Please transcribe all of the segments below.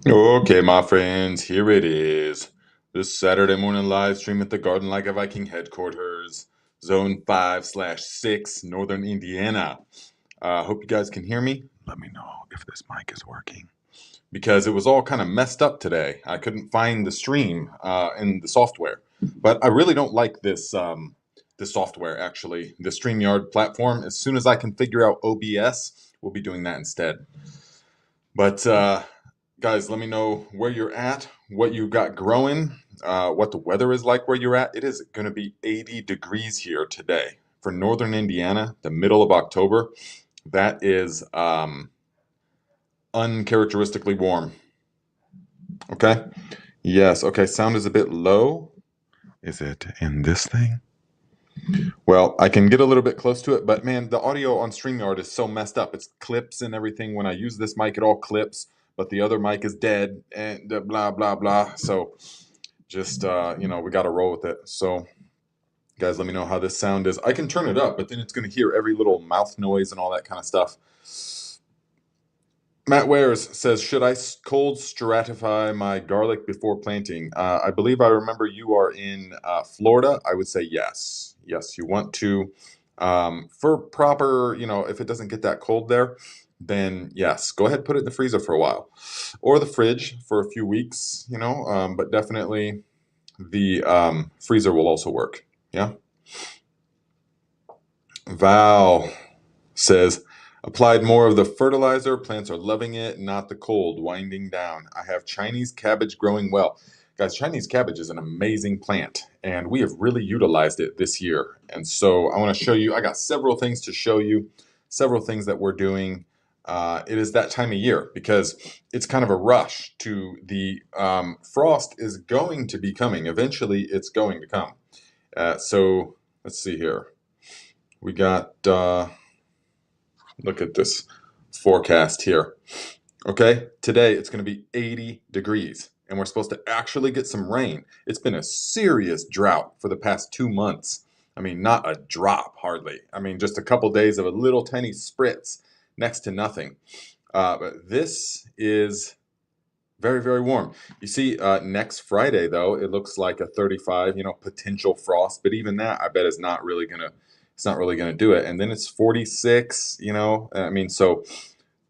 Okay, my friends, here it is. This Saturday morning live stream at the Garden Like a Viking headquarters, Zone 5/6, Northern Indiana. Hope you guys can hear me. Let me know if this mic is working. Because it was all kind of messed up today. I couldn't find the stream in the software. But I really don't like this software, actually. The StreamYard platform. As soon as I can figure out OBS, we'll be doing that instead. But guys, let me know where you're at, what you got growing, what the weather is like where you're at. It is going to be 80 degrees here today for northern Indiana, the middle of October. That is uncharacteristically warm. Okay? Yes. Okay. Sound is a bit low. Is it in this thing? Well, I can get a little bit close to it, but man, the audio on StreamYard is so messed up. It's clips and everything. When I use this mic, it all clips, but the other mic is dead and blah, blah, blah. So just, we got to roll with it. So, guys, let me know how this sound is. I can turn it up, but then it's going to hear every little mouth noise and all that kind of stuff. Matt Wares says, should I cold stratify my garlic before planting? I believe I remember you are in Florida. I would say yes. Yes, you want to. For proper, if it doesn't get that cold there, then yes, go ahead and put it in the freezer for a while. Or the fridge for a few weeks, but definitely the freezer will also work. Yeah. Val says, applied more of the fertilizer. Plants are loving it, not the cold. Winding down. I have Chinese cabbage growing well. Guys, Chinese cabbage is an amazing plant, and we have really utilized it this year. And so I want to show you, I got several things to show you, several things that we're doing. It is that time of year because it's kind of a rush to the frost is going to be coming. Eventually, it's going to come. So let's see here. We got, look at this forecast here. Okay, today it's going to be 80 degrees and we're supposed to actually get some rain. It's been a serious drought for the past 2 months. I mean, not a drop hardly. I mean, just a couple days of a little tiny spritz, next to nothing. But this is very, very warm. You see, next Friday though, it looks like a 35, potential frost. But even that, I bet is not really gonna. It's not really gonna do it. And then it's 46. I mean, so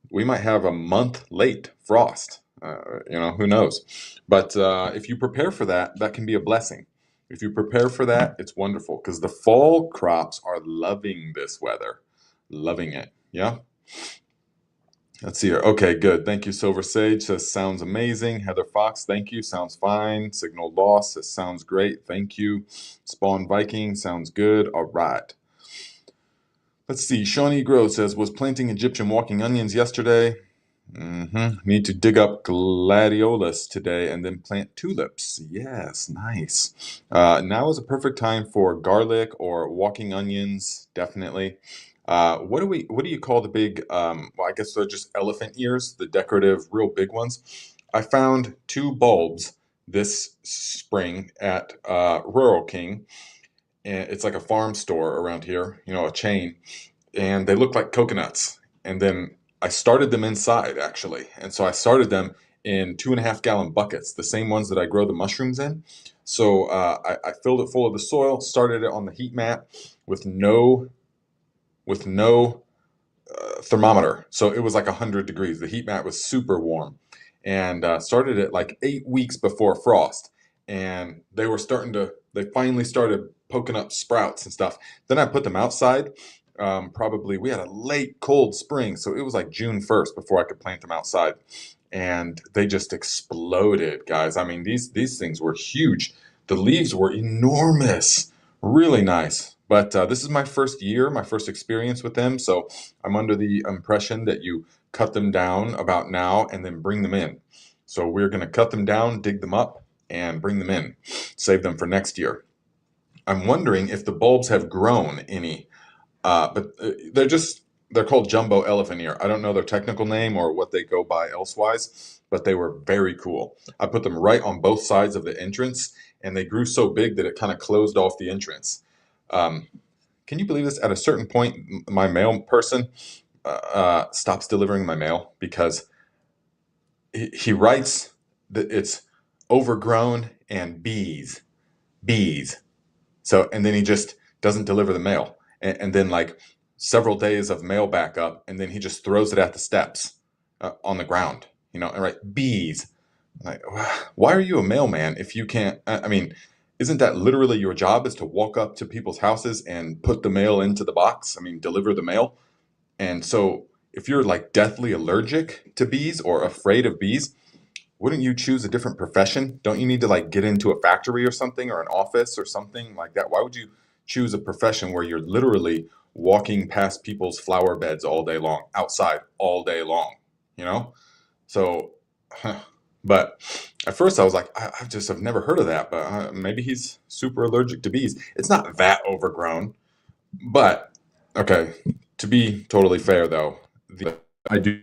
we might have a month late frost. Who knows? But if you prepare for that, that can be a blessing. If you prepare for that, it's wonderful because the fall crops are loving this weather, loving it. Yeah. Let's see here. Okay, good. Thank you, Silver Sage. Says sounds amazing. Heather Fox, thank you. Sounds fine. Signal Loss says sounds great. Thank you. Spawn Viking sounds good. All right. Let's see. Shawnee Grove says was planting Egyptian walking onions yesterday. Need to dig up gladiolus today and then plant tulips. Yes, nice. Now is a perfect time for garlic or walking onions, definitely. What do you call the big, well, I guess they're just elephant ears, the decorative, real big ones. I found two bulbs this spring at Rural King, and it's like a farm store around here, a chain, and they look like coconuts. And then I started them inside actually, and so I started them in 2.5 gallon buckets, the same ones that I grow the mushrooms in. So I filled it full of the soil, started it on the heat mat with no thermometer. So it was like 100 degrees. The heat mat was super warm, and started it like 8 weeks before frost. And they finally started poking up sprouts and stuff. Then I put them outside. Probably we had a late cold spring, so it was like June 1st before I could plant them outside. And they just exploded, guys. I mean, these things were huge. The leaves were enormous, really nice. But this is my first year, my first experience with them, so I'm under the impression that you cut them down about now and then bring them in. So we're going to cut them down, dig them up, and bring them in, save them for next year. I'm wondering if the bulbs have grown any, but they're called jumbo elephant ear. I don't know their technical name or what they go by elsewise, but they were very cool. I put them right on both sides of the entrance, and they grew so big that it kind of closed off the entrance. Um, can you believe this? At a certain point, my mail person stops delivering my mail because he writes that it's overgrown and bees. So, and then he just doesn't deliver the mail. And then, like, several days of mail backup, and then he just throws it at the steps on the ground, and right, bees. Like, why are you a mailman if you can't? I mean, isn't that literally your job, is to walk up to people's houses and put the mail into the box? I mean, deliver the mail. And so, if you're like deathly allergic to bees or afraid of bees, wouldn't you choose a different profession? Don't you need to like get into a factory or something, or an office or something like that? Why would you choose a profession where you're literally walking past people's flower beds all day long, outside all day long, you know? So, but at first I was like, I've never heard of that, but maybe he's super allergic to bees. It's not that overgrown, but okay. To be totally fair though, I do.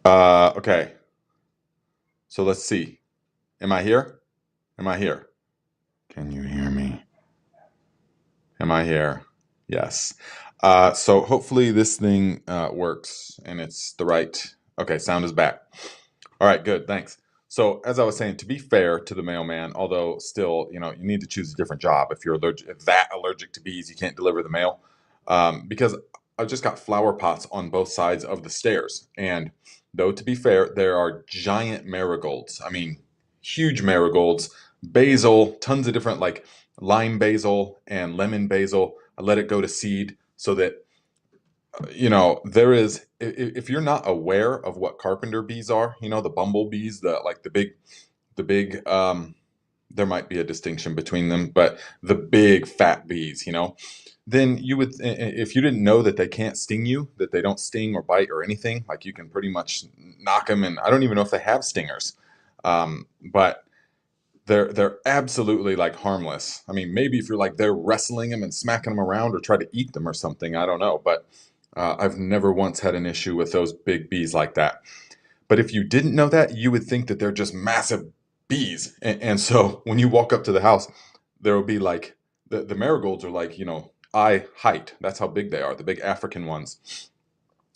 Okay, so let's see. Am I here? Am I here? Can you hear me? Am I here? Yes. So hopefully this thing works and it's the right. Okay, sound is back. All right, good. Thanks. So as I was saying, to be fair to the mailman, although still, you need to choose a different job if you're allergic to bees, you can't deliver the mail. Because I've just got flower pots on both sides of the stairs, and though to be fair, there are giant marigolds. I mean, huge marigolds, basil, tons of different like lime basil and lemon basil. I let it go to seed so that there is, if you're not aware of what carpenter bees are, the bumblebees, the big, there might be a distinction between them, but the big fat bees, then you would, if you didn't know that they can't sting you, that they don't sting or bite or anything, like you can pretty much knock them, and I don't even know if they have stingers. But they're absolutely like harmless. I mean, maybe if you're like they're wrestling them and smacking them around or try to eat them or something, I don't know. But I've never once had an issue with those big bees like that. But if you didn't know that, you would think that they're just massive bees. And so when you walk up to the house, there will be like the marigolds are like, eye height. That's how big they are, the big African ones.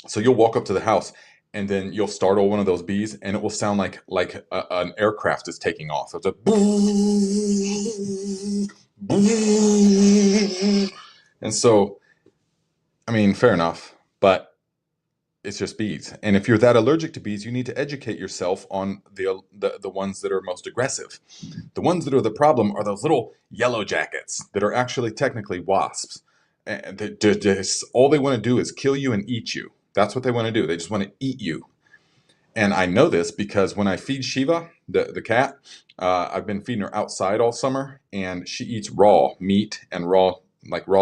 So you'll walk up to the house and then you'll startle one of those bees and it will sound like an aircraft is taking off. It's a boom, boom. And so, I mean, fair enough, but it's just bees. And if you're that allergic to bees, you need to educate yourself on the ones that are most aggressive. The ones that are the problem are those little yellow jackets that are actually technically wasps. And all they want to do is kill you and eat you. That's what they want to do. They just want to eat you. And I know this because when I feed Shiva, the cat, I've been feeding her outside all summer, and she eats raw meat and raw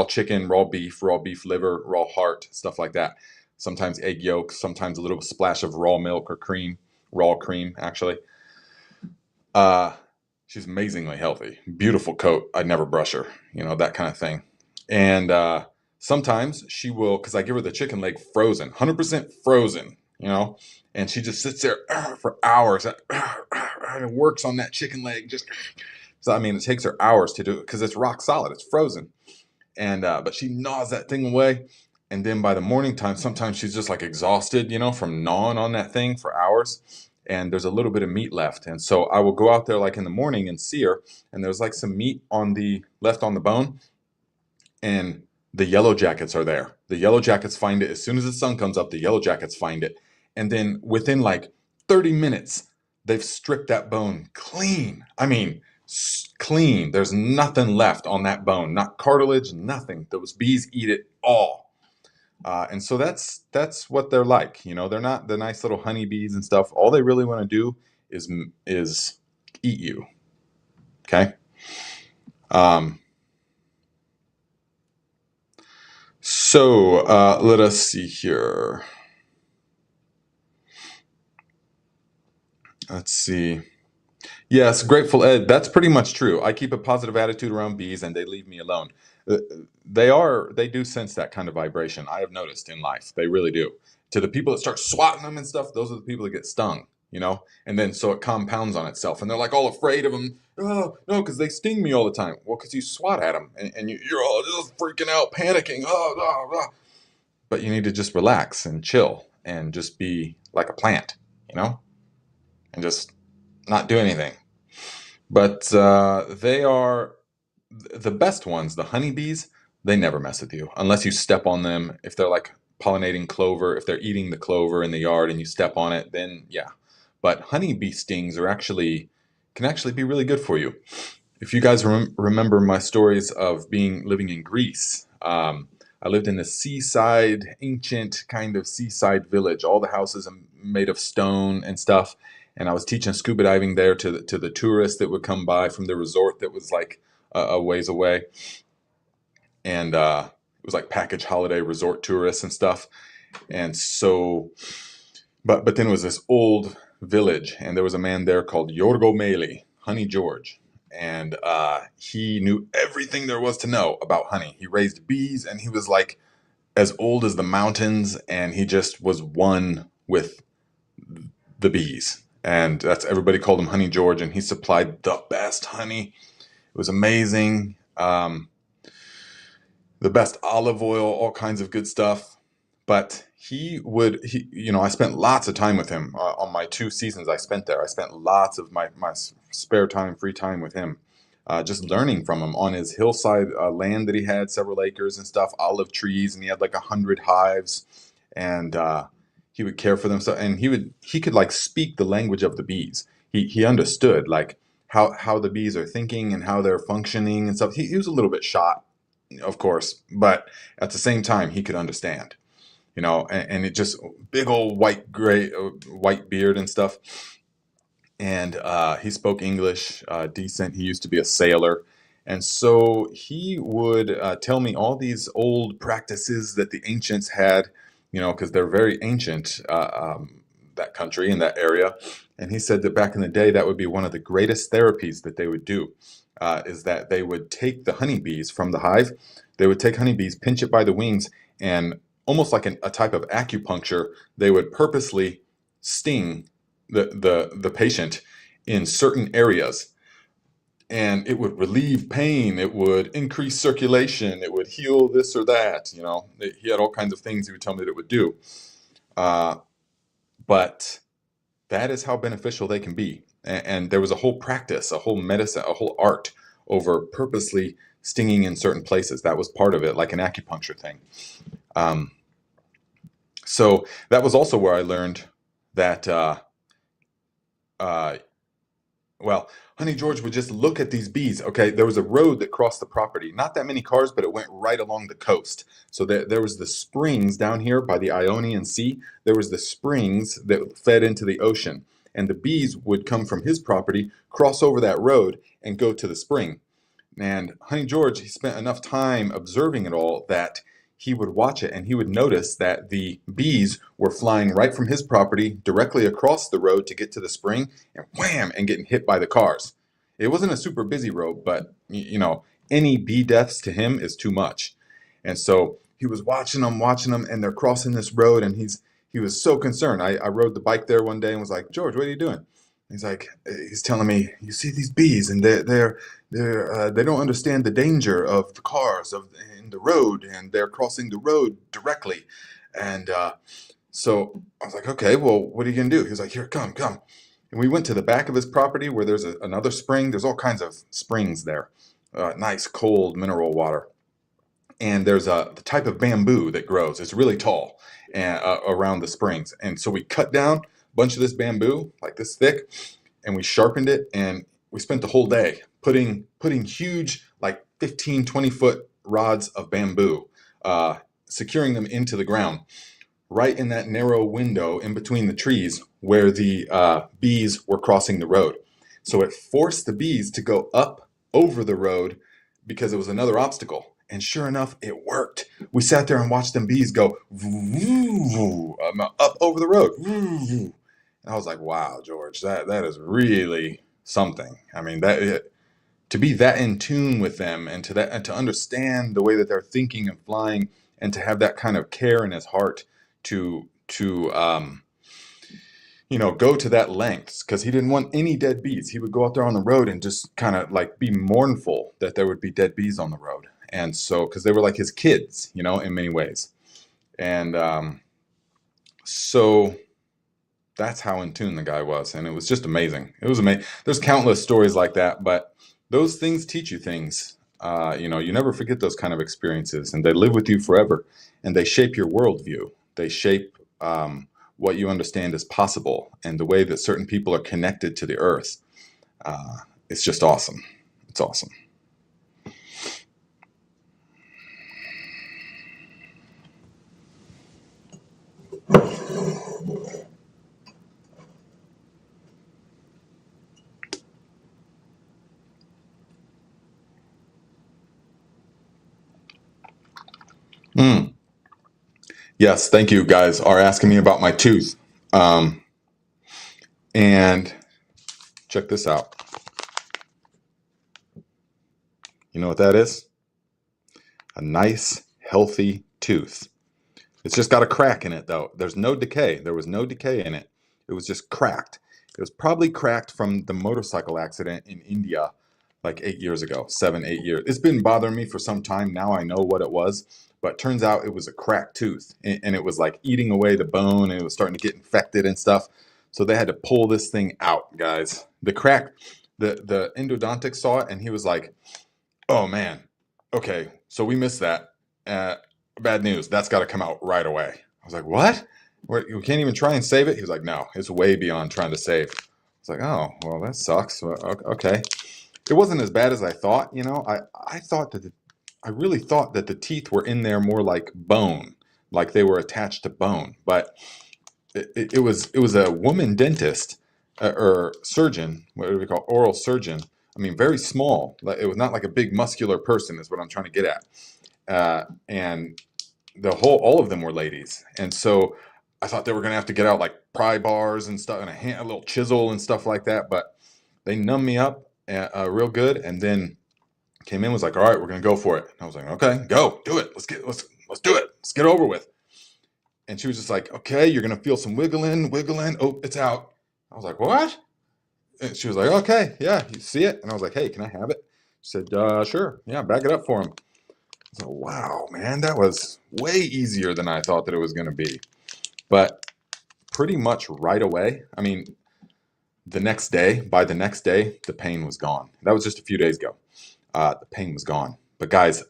chicken, raw beef liver, raw heart, stuff like that. Sometimes egg yolk, sometimes a little splash of raw milk or cream, raw cream, actually. Uh, she's amazingly healthy, beautiful coat. I'd never brush her, that kind of thing. And sometimes she will, because I give her the chicken leg frozen, 100% frozen, and she just sits there for hours and works on that chicken leg. So I mean, it takes her hours to do it because it's rock solid, it's frozen. And but she gnaws that thing away, and then by the morning time, sometimes she's just like exhausted, from gnawing on that thing for hours. And there's a little bit of meat left, and so I will go out there like in the morning and see her, and there's like some meat left on the bone, and the yellow jackets are there. The yellow jackets find it as soon as the sun comes up. The yellow jackets find it, and then within like 30 minutes, they've stripped that bone clean. I mean, clean. There's nothing left on that bone, not cartilage, nothing. Those bees eat it all. And so that's what they're like. They're not the nice little honeybees and stuff. All they really want to do is eat you. Okay. Um, So let us see here. Let's see. Yes, Grateful Ed, that's pretty much true. I keep a positive attitude around bees and they leave me alone. Uh, they do sense that kind of vibration. I have noticed in life. They really do. To the people that start swatting them and stuff, those are the people that get stung, And then so it compounds on itself and they're like all afraid of them. Oh, no, because they sting me all the time. Well, because you swat at them and you're all just freaking out, panicking. Oh, oh, oh. But you need to just relax and chill and just be like a plant, you know, and just not do anything. But they are the best ones, the honeybees. They never mess with you unless you step on them. If they're like pollinating clover, if they're eating the clover in the yard and you step on it, then yeah. But honeybee stings can actually be really good for you. If you guys remember my stories of living in Greece, I lived in the seaside, ancient kind of seaside village. All the houses are made of stone and stuff. And I was teaching scuba diving there to the tourists that would come by from the resort that was like a ways away. And it was like package holiday resort tourists and stuff. And so, but then it was this old village, and there was a man there called Yorgo Mele, Honey George. And he knew everything there was to know about honey. He raised bees, and he was like as old as the mountains, and he just was one with the bees. And that's everybody called him Honey George, and he supplied the best honey. It was amazing. The best olive oil, all kinds of good stuff. But I spent lots of time with him on my 2 seasons I spent there. I spent lots of my spare time, free time with him, just learning from him on his hillside land that he had, several acres and stuff, olive trees, and he had like 100 hives, and he would care for them. So, and he could like speak the language of the bees. He understood like how the bees are thinking and how they're functioning and stuff. He was a little bit shot, of course, but at the same time he could understand. And it just big old white beard and stuff. And he spoke English decent. He used to be a sailor. And so he would tell me all these old practices that the ancients had, because they're very ancient, that country and that area. And he said that back in the day, that would be one of the greatest therapies that they would do, is that they would take the honeybees from the hive. They would take honeybees, pinch it by the wings, and almost like a type of acupuncture, they would purposely sting the patient in certain areas, and it would relieve pain, it would increase circulation, it would heal this or that. He had all kinds of things he would tell me that it would do, but that is how beneficial they can be. And there was a whole practice, a whole medicine, a whole art over purposely stinging in certain places. That was part of it, like an acupuncture thing. So that was also where I learned that, Honey George would just look at these bees. Okay, there was a road that crossed the property. Not that many cars, but it went right along the coast. So there was the springs down here by the Ionian Sea. There was the springs that fed into the ocean. And the bees would come from his property, cross over that road, and go to the spring. And Honey George, he spent enough time observing it all that he would watch it and he would notice that the bees were flying right from his property directly across the road to get to the spring, and wham, and getting hit by the cars. It wasn't a super busy road, but any bee deaths to him is too much. And so he was watching them, and they're crossing this road, and he was so concerned. I rode the bike there one day and was like, George, what are you doing? He's telling me, you see these bees, and they don't understand the danger of the cars in the road, and they're crossing the road directly. And so I was like, okay, well, what are you gonna do? He was like, here, come. And we went to the back of his property where there's another spring. There's all kinds of springs there, nice cold mineral water. And there's the type of bamboo that grows. It's really tall and around the springs. And so we cut down a bunch of this bamboo, like this thick, and we sharpened it, and we spent the whole day putting huge, like 15, 20-foot rods of bamboo, securing them into the ground, right in that narrow window in between the trees where the bees were crossing the road. So it forced the bees to go up over the road because it was another obstacle. And sure enough, it worked. We sat there and watched them bees go up over the road. And I was like, wow, George, that is really something. I mean, to be that in tune with them and to understand the way that they're thinking and flying, and to have that kind of care in his heart to go to that lengths, because he didn't want any dead bees. He would go out there on the road and just kind of like be mournful that there would be dead bees on the road. And so, because they were like his kids, in many ways. And so that's how in tune the guy was. And it was just amazing. It was amazing. There's countless stories like that, but those things teach you things. You never forget those kind of experiences, and they live with you forever, and they shape your worldview. They shape what you understand is possible, and the way that certain people are connected to the earth. It's just awesome. It's awesome. Mm. Yes, thank you. Guys are asking me about my tooth. And check this out. You know what that is? A nice, healthy tooth. It's just got a crack in it, though. There's no decay. There was no decay in it. It was just cracked. It was probably cracked from the motorcycle accident in India like 8 years ago, 7, 8 years. It's been bothering me for some time. Now I know what it was. But turns out it was a cracked tooth. And it was like eating away the bone. And it was starting to get infected and stuff. So they had to pull this thing out, guys. The crack, the endodontic saw it, and he was like, oh, man. Okay, so we missed that. Bad news. That's got to come out right away. I was like, what? We can't even try and save it? He was like, no, it's way beyond trying to save. I was like, oh, well, that sucks. Okay. It wasn't as bad as I thought. I really thought that the teeth were in there more like bone, like they were attached to bone. But it was a woman dentist or surgeon. What do we call oral surgeon? I mean, very small. It was not like a big muscular person, is what I'm trying to get at. And all of them were ladies. And so I thought they were going to have to get out like pry bars and stuff and a little chisel and stuff like that. But they numbed me up real good. And then came in, was like, all right, we're going to go for it. And I was like, okay, go do it. Let's do it. Let's get it over with. And she was just like, okay, you're going to feel some wiggling. Oh, it's out. I was like, what? And she was like, okay, yeah, you see it? And I was like, hey, can I have it? She said, sure. Yeah, back it up for him. So, wow, man, that was way easier than I thought that it was going to be. But pretty much right away, I mean, by the next day, the pain was gone. That was just a few days ago. The pain was gone. But guys,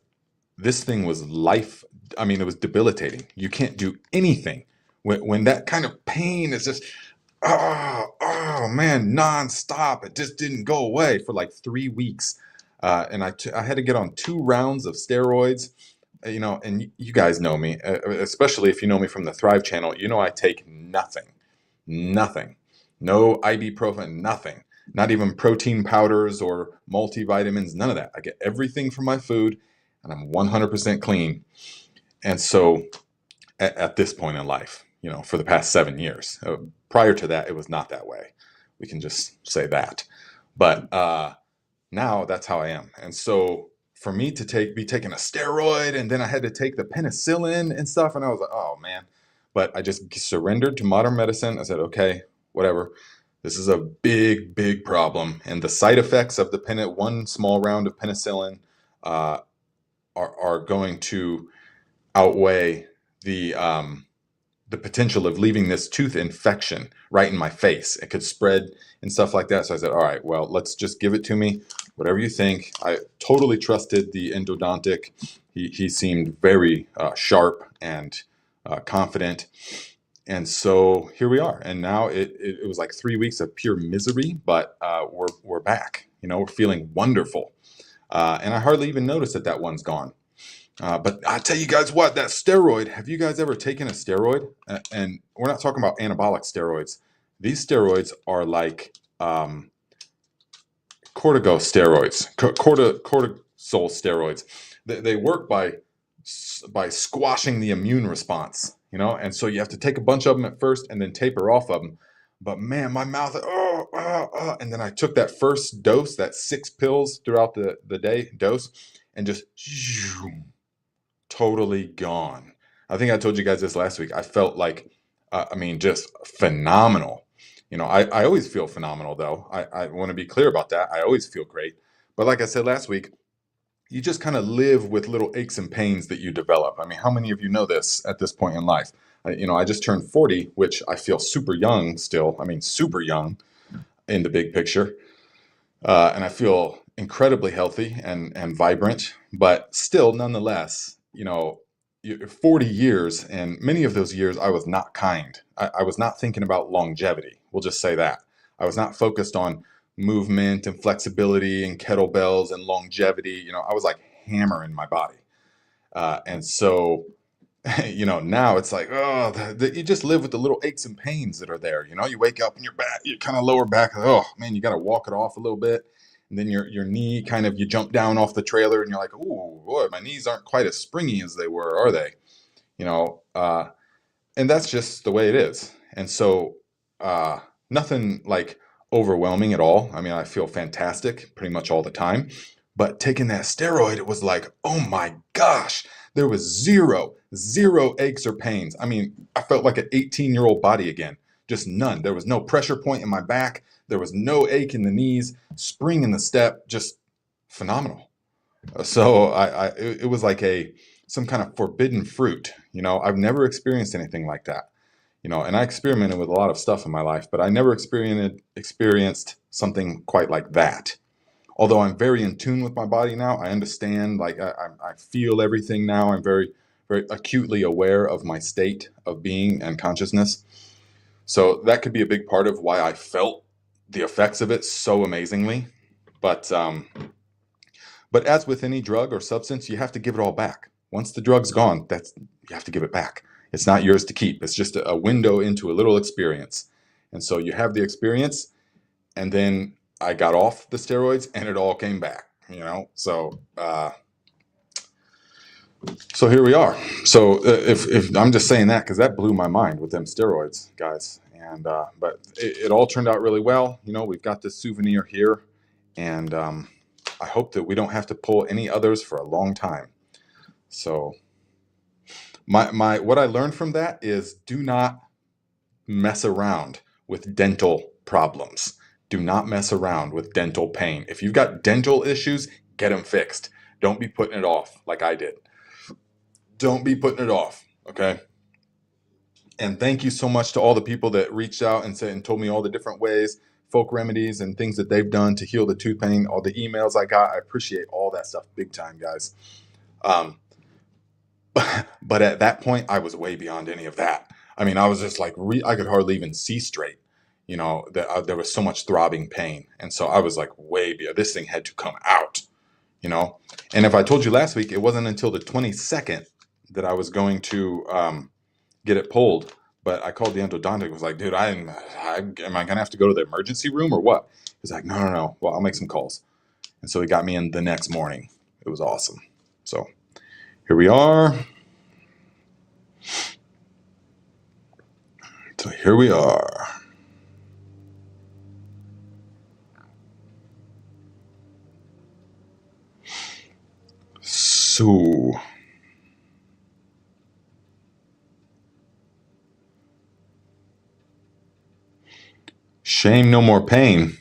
this thing was it was debilitating. You can't do anything. When that kind of pain is just, oh man, nonstop. It just didn't go away for like 3 weeks. And I had to get on 2 rounds of steroids, and you guys know me, especially if you know me from the Thrive channel, I take nothing, no ibuprofen, nothing, not even protein powders or multivitamins, none of that. I get everything from my food, and I'm 100% clean. And so at this point in life, for the past 7 years, prior to that, it was not that way. We can just say that. But now that's how I am. And so for me to be taking a steroid, and then I had to take the penicillin and stuff, and I was like, oh man. But I just surrendered to modern medicine. I said, okay, whatever. This is a big, big problem. And the side effects of the one small round of penicillin are going to outweigh the potential of leaving this tooth infection right in my face. It could spread and stuff like that. So I said, all right, well, let's just give it to me. Whatever you think. I totally trusted the endodontic. He seemed very sharp and confident. And so here we are. And now it was like 3 weeks of pure misery, but we're back. We're feeling wonderful. And I hardly even noticed that one's gone. But I tell you guys what, that steroid, have you guys ever taken a steroid? And we're not talking about anabolic steroids. These steroids are like cortisol steroids. they work by squashing the immune response, and so you have to take a bunch of them at first and then taper off of them. But man, my mouth, and then I took that first dose, that 6 pills throughout the day dose, and just totally gone. I think I told you guys this last week. I felt like, just phenomenal. I always feel phenomenal, though. I want to be clear about that. I always feel great. But like I said last week, you just kind of live with little aches and pains that you develop. I mean, how many of you know this at this point in life? I just turned 40, which I feel super young still. I mean, super young in the big picture. And I feel incredibly healthy and vibrant, but still, nonetheless, 40 years, and many of those years I was not kind. I was not thinking about longevity. We'll just say that. I was not focused on movement and flexibility and kettlebells and longevity. I was like hammering my body. And so, now it's like, you just live with the little aches and pains that are there. You wake up and your back, your kind of lower back, oh man, you got to walk it off a little bit. And then your knee kind of, you jump down off the trailer and you're like, oh boy, my knees aren't quite as springy as they were, are they? And that's just the way it is. And so, nothing like overwhelming at all. I mean, I feel fantastic pretty much all the time. But taking that steroid, it was like, oh my gosh, there was zero aches or pains. I mean, I felt like an 18-year-old body again, just none. There was no pressure point in my back. There was no ache in the knees, spring in the step, just phenomenal. So it was like some kind of forbidden fruit. I've never experienced anything like that. And I experimented with a lot of stuff in my life, but I never experienced something quite like that. Although I'm very in tune with my body now, I understand, like I feel everything now. I'm very, very acutely aware of my state of being and consciousness. So that could be a big part of why I felt the effects of it so amazingly. But as with any drug or substance, you have to give it all back. Once the drug's gone, you have to give it back. It's not yours to keep. It's just a window into a little experience. And so you have the experience, and then I got off the steroids and it all came back, so here we are. So if I'm just saying that because that blew my mind with them steroids, guys. And but it all turned out really well. We've got this souvenir here, and I hope that we don't have to pull any others for a long time. So my what I learned from that is, do not mess around with dental problems. Do not mess around with dental pain. If you've got dental issues, get them fixed. Don't be putting it off like I did. Don't be putting it off, okay? And thank you so much to all the people that reached out and said and told me all the different ways, folk remedies and things that they've done to heal the tooth pain, all the emails I got. I appreciate all that stuff big time, guys. But at that point, I was way beyond any of that. I mean, I was just like, I could hardly even see straight. There was so much throbbing pain. And so I was like, way beyond, this thing had to come out, And if I told you last week, it wasn't until the 22nd that I was going to get it pulled. But I called the endodontist and was like, dude, am I going to have to go to the emergency room or what? He's like, no. Well, I'll make some calls. And so he got me in the next morning. It was awesome. So here we are. So here we are. So shame, no more pain.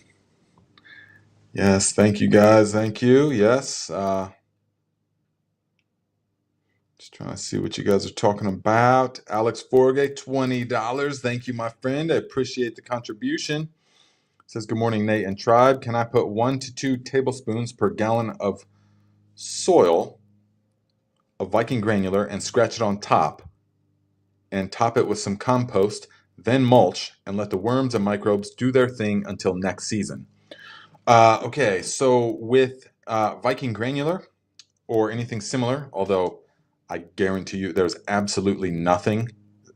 Yes, thank you guys. Thank you. Yes. Just trying to see what you guys are talking about. Alex Forgay, $20. Thank you, my friend. I appreciate the contribution. Says, good morning, Nate and Tribe. Can I put 1 to 2 tablespoons per gallon of soil of Viking granular and scratch it on top and top it with some compost, then mulch and let the worms and microbes do their thing until next season? Okay, so with Viking granular or anything similar, although I guarantee you there's absolutely nothing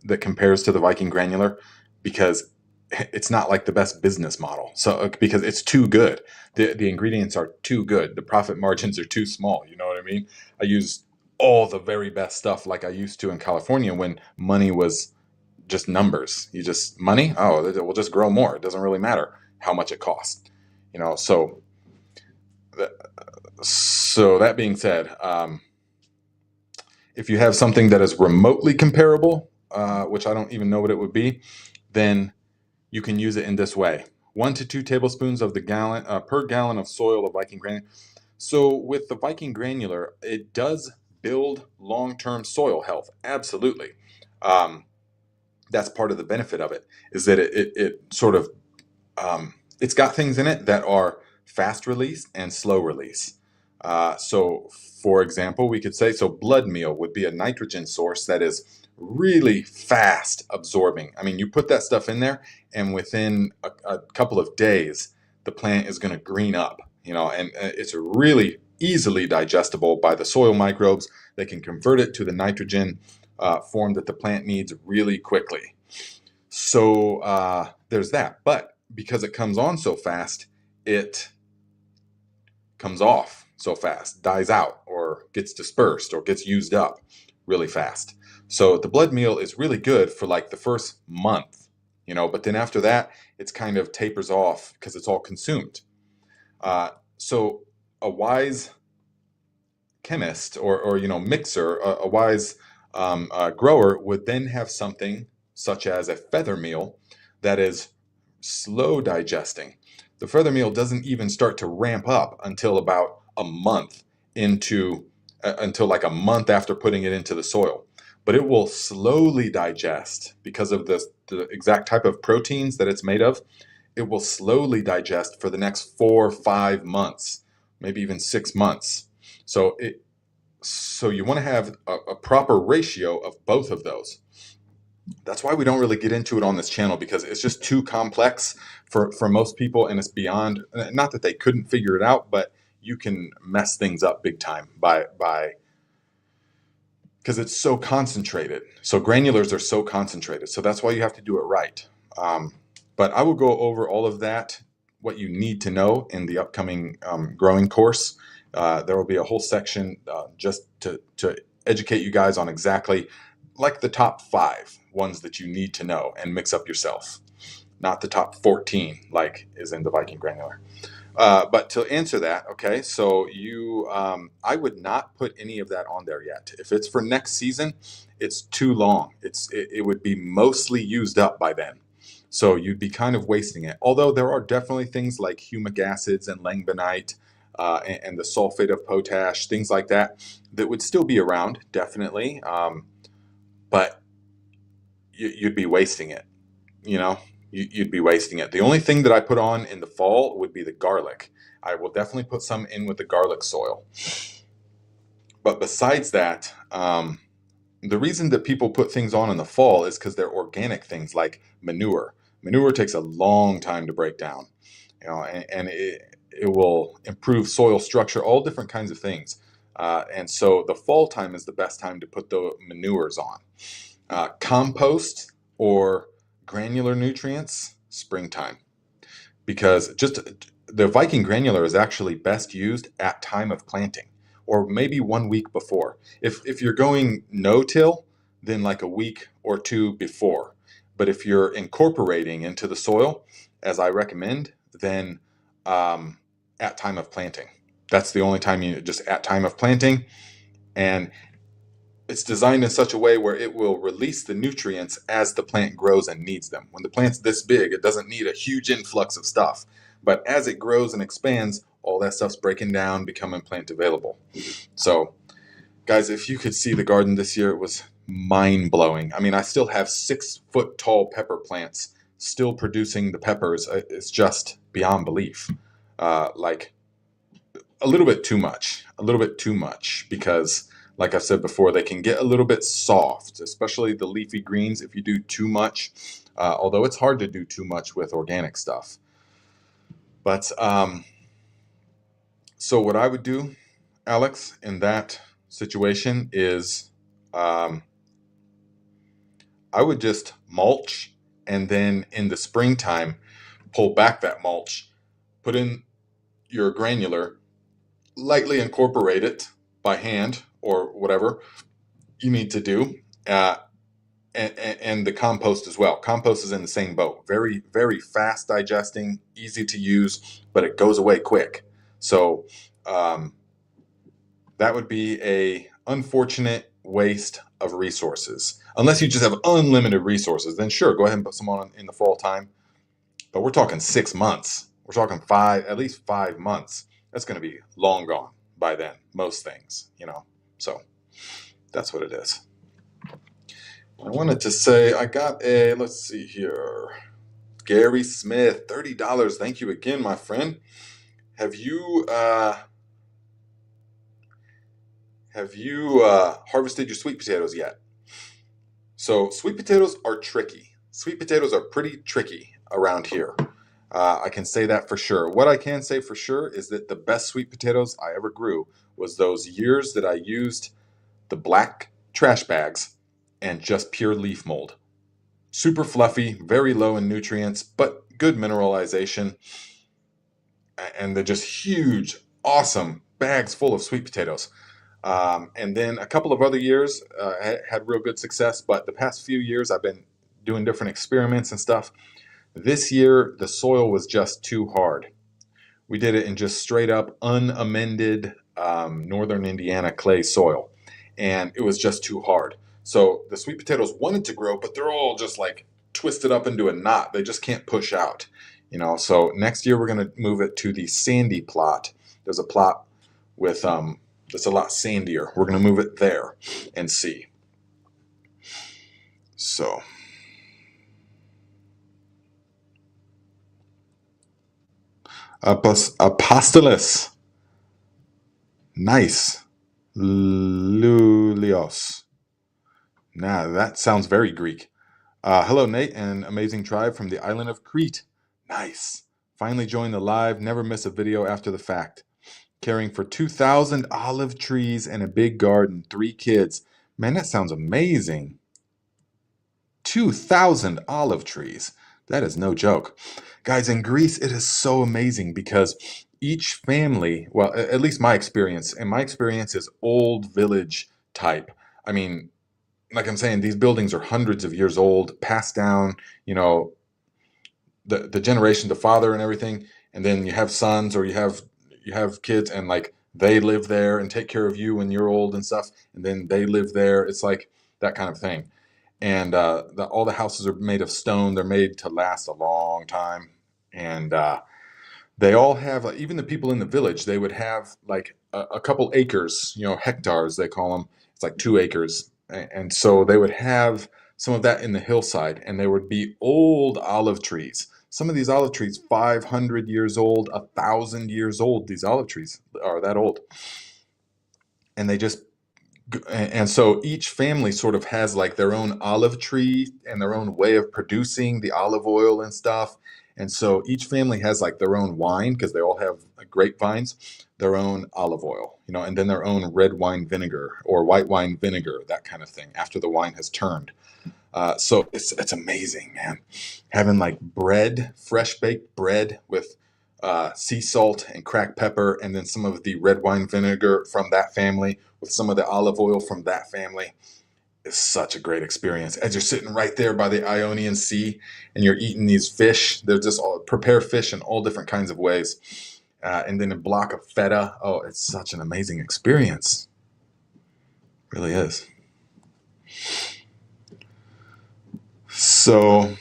that compares to the Viking granular, because it's not like the best business model. So because it's too good, the ingredients are too good, the profit margins are too small. You know what I mean? I use all the very best stuff like I used to in California when money was just numbers. You just money. Oh, it will just grow more. It doesn't really matter how much it costs. You know. So that being said, if you have something that is remotely comparable, which I don't even know what it would be, then you can use it in this way: 1 to 2 tablespoons of the gallon per gallon of soil of Viking granular. So with the Viking granular, it does build long-term soil health. Absolutely. Um, that's part of the benefit of it, is that it sort of it's got things in it that are fast release and slow release. So, for example, we could say, so blood meal would be a nitrogen source that is really fast absorbing. I mean, you put that stuff in there, and within a couple of days, the plant is going to green up, you know, and it's really easily digestible by the soil microbes. They can convert it to the nitrogen form that the plant needs really quickly. So there's that. But because it comes on so fast, it comes off so fast, dies out, or gets dispersed, or gets used up really fast. So the blood meal is really good for like the first month, you know, but then after that, it's kind of tapers off because it's all consumed. So a wise chemist or you know, mixer, a wise grower would then have something such as a feather meal that is slow digesting. The feather meal doesn't even start to ramp up until about a month into until like a month after putting it into the soil. But it will slowly digest because of the exact type of proteins that it's made of. It will slowly digest for the next 4 or 5 months, maybe even 6 months. So you want to have a proper ratio of both of those. That's why we don't really get into it on this channel, because it's just too complex for most people, and it's beyond, not that they couldn't figure it out, but you can mess things up big time by because it's so concentrated. So granulars are so concentrated. So that's why you have to do it right. But I will go over all of that, what you need to know, in the upcoming growing course. There will be a whole section just to educate you guys on exactly like the top 5 ones that you need to know and mix up yourself, not the top 14 like is in the Viking granular. But to answer that, okay, so I would not put any of that on there yet. If it's for next season, it's too long. It would be mostly used up by then. So you'd be kind of wasting it. Although there are definitely things like humic acids and langbeinite and the sulfate of potash, things like that, that would still be around, definitely. But you'd be wasting it, you know? You'd be wasting it. The only thing that I put on in the fall would be the garlic. I will definitely put some in with the garlic soil. But besides that, the reason that people put things on in the fall is because they're organic things like manure. Manure takes a long time to break down, you know, and it will improve soil structure, all different kinds of things. And so the fall time is the best time to put the manures on. Compost or granular nutrients, springtime, because just the Viking granular is actually best used at time of planting, or maybe 1 week before. If you're going no-till, then like a week or 2 before. But if you're incorporating into the soil, as I recommend, then at time of planting. That's the only time, you just at time of planting. And it's designed in such a way where it will release the nutrients as the plant grows and needs them. When the plant's this big, it doesn't need a huge influx of stuff. But as it grows and expands, all that stuff's breaking down, becoming plant available. So, guys, if you could see the garden this year, it was mind-blowing. I mean, I still have 6-foot tall pepper plants still producing the peppers. It's just beyond belief. Like a little bit too much, because like I've said before, they can get a little bit soft, especially the leafy greens if you do too much, although it's hard to do too much with organic stuff. But so what I would do, Alex, in that situation is I would just mulch and then in the springtime, pull back that mulch, put in your granular, lightly incorporate it by hand or whatever you need to do. And the compost as well. Compost is in the same boat. Very, very fast digesting, easy to use, but it goes away quick. So um, that would be a unfortunate waste of resources. Unless you just have unlimited resources, then sure, go ahead and put some on in the fall time. But we're talking 6 months. We're talking at least 5 months. That's going to be long gone by then, most things, So that's what it is. I wanted to say I got let's see here. Gary Smith, $30. Thank you again, my friend. Have you harvested your sweet potatoes yet? So sweet potatoes are tricky. Sweet potatoes are pretty tricky around here. I can say that for sure. What I can say for sure is that the best sweet potatoes I ever grew was those years that I used the black trash bags and just pure leaf mold. Super fluffy, very low in nutrients, but good mineralization. And they're just huge, awesome bags full of sweet potatoes. And then a couple of other years had real good success, but the past few years I've been doing different experiments and stuff. This year, the soil was just too hard. We did it in just straight up unamended northern Indiana clay soil, and it was just too hard. So the sweet potatoes wanted to grow, but they're all just like twisted up into a knot. They just can't push out, So next year we're going to move it to the sandy plot. There's a plot with that's a lot sandier. We're going to move it there and see. So. Apostolos. Nice. Lulios. Nah, that sounds very Greek. Hello, Nate and Amazing Tribe from the island of Crete. Nice. Finally joined the live. Never miss a video after the fact. Caring for 2,000 olive trees and a big garden. 3 kids. Man, that sounds amazing. 2,000 olive trees. That is no joke. Guys, in Greece, it is so amazing because each family, well, at least my experience, and my experience is old village type. I mean, like I'm saying, these buildings are hundreds of years old, passed down, the generation to father and everything. And then you have sons or you have kids and like they live there and take care of you when you're old and stuff. And then they live there. It's like that kind of thing. And all the houses are made of stone. They're made to last a long time. And they all have, even the people in the village, they would have like a couple acres, hectares, they call them. It's like 2 acres. And so they would have some of that in the hillside, and there would be old olive trees. Some of these olive trees, 500 years old, 1,000 years old. These olive trees are that old. And so each family sort of has like their own olive tree and their own way of producing the olive oil and stuff. And so each family has like their own wine because they all have grapevines, their own olive oil, and then their own red wine vinegar or white wine vinegar, that kind of thing after the wine has turned. So it's amazing, man. Having like bread, fresh baked bread with sea salt and cracked pepper, and then some of the red wine vinegar from that family with some of the olive oil from that family. Is such a great experience as you're sitting right there by the Ionian Sea and you're eating these fish. They're just all prepare fish in all different kinds of ways. And then a block of feta. Oh, it's such an amazing experience. It really is. So,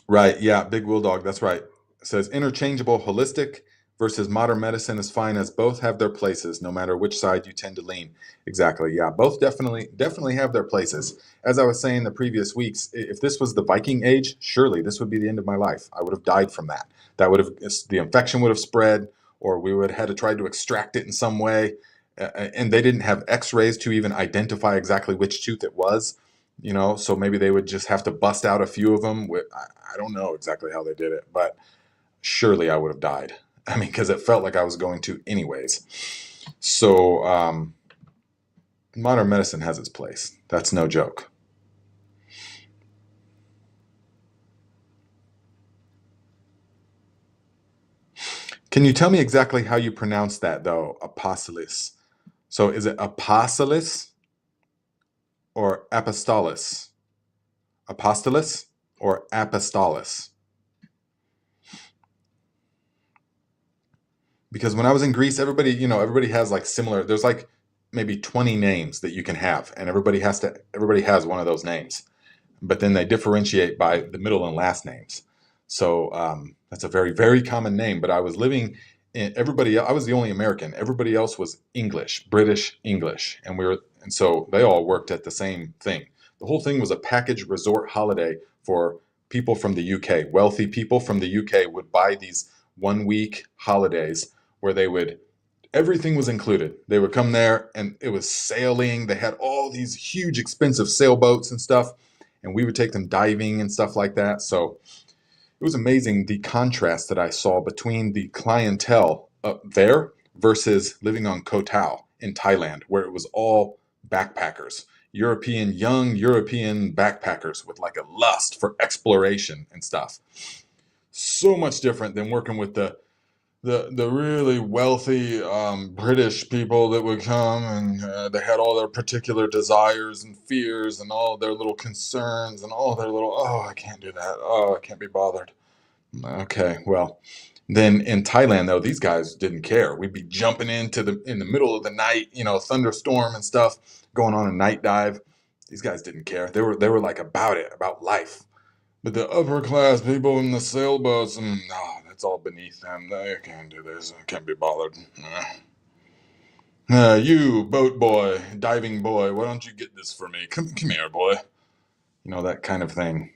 right. Yeah. Big Will Dog. That's right. It says interchangeable holistic versus modern medicine is fine as both have their places, no matter which side you tend to lean. Exactly. Yeah. Both definitely have their places. As I was saying the previous weeks, if this was the Viking age, surely this would be the end of my life. I would have died from that. The infection would have spread, or we would have had to try to extract it in some way. And they didn't have x-rays to even identify exactly which tooth it was, so maybe they would just have to bust out a few of them. I don't know exactly how they did it, but surely I would have died. I mean, because it felt like I was going to anyways. So, Modern medicine has its place. That's no joke. Can you tell me exactly how you pronounce that, though? Apostolis. So is it apostolis or apostolis? Apostolis or apostolis? Because when I was in Greece, everybody has like similar, there's like maybe 20 names that you can have, and everybody has one of those names. But then they differentiate by the middle and last names. So that's a very, very common name. But I was living in I was the only American. Everybody else was English, British English. And so they all worked at the same thing. The whole thing was a package resort holiday for people from the UK. Wealthy people from the UK would buy these 1 week holidays where everything was included. They would come there and it was sailing. They had all these huge, expensive sailboats and stuff, and we would take them diving and stuff like that. So it was amazing the contrast that I saw between the clientele up there versus living on Koh Tao in Thailand, where it was all backpackers, young European backpackers with like a lust for exploration and stuff. So much different than working with the really wealthy British people that would come, and they had all their particular desires and fears and all their little concerns and all their little, oh, I can't do that. Oh, I can't be bothered. Okay, well, then in Thailand though, these guys didn't care. We'd be jumping in the middle of the night, thunderstorm and stuff, going on a night dive. These guys didn't care. They were like about life. But the upper class people in the sailboats, no, that's all beneath them. They can't do this. I can't be bothered. You boat boy, diving boy, why don't you get this for me? Come here, boy. That kind of thing.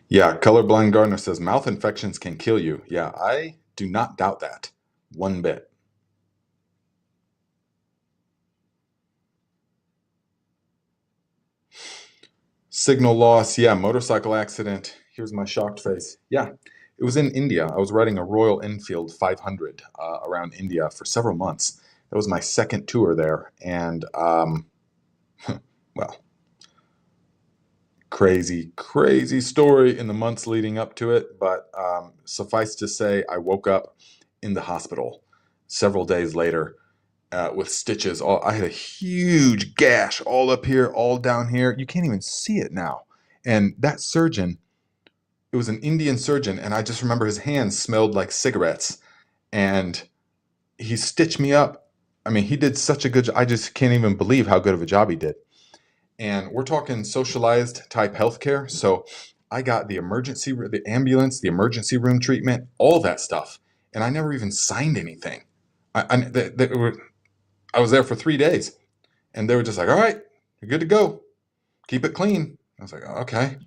Yeah, colorblind gardener says mouth infections can kill you. Yeah, I do not doubt that one bit. Signal loss. Yeah, motorcycle accident. Here's my shocked face. Yeah, it was in India. I was riding a Royal Enfield 500 around India for several months. That was my second tour there. And, well, crazy, crazy story in the months leading up to it. But suffice to say, I woke up in the hospital several days later with stitches. I had a huge gash all up here, all down here. You can't even see it now. And that surgeon, it was an Indian surgeon, and I just remember his hands smelled like cigarettes. And he stitched me up. I mean, he did such a good job. I just can't even believe how good of a job he did. And we're talking socialized type healthcare. So I got the ambulance, the emergency room treatment, all that stuff. And I never even signed anything. I was there for 3 days, and they were just like, all right, you're good to go. Keep it clean. I was like, oh, okay.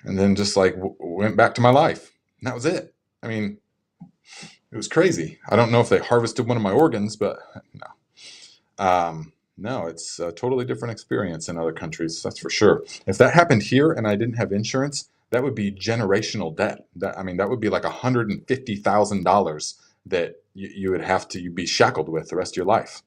And then just like went back to my life. And that was it. I mean, it was crazy. I don't know if they harvested one of my organs, but no. No, it's a totally different experience in other countries, that's for sure. If that happened here and I didn't have insurance, that would be generational debt. That would be like $150,000 that you would have to be shackled with the rest of your life.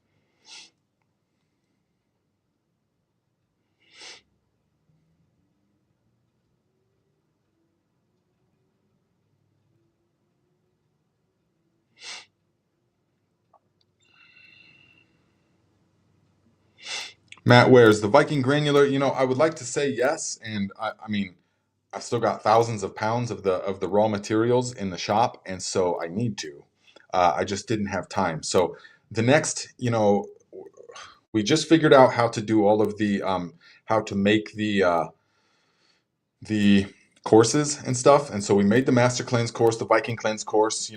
Matt wears the Viking granular. I would like to say yes, and I mean, I still got thousands of pounds of the raw materials in the shop, and so I need to. I just didn't have time. So the next, we just figured out how to do all of how to make the courses and stuff, and so we made the Master Cleanse course, the Viking Cleanse course,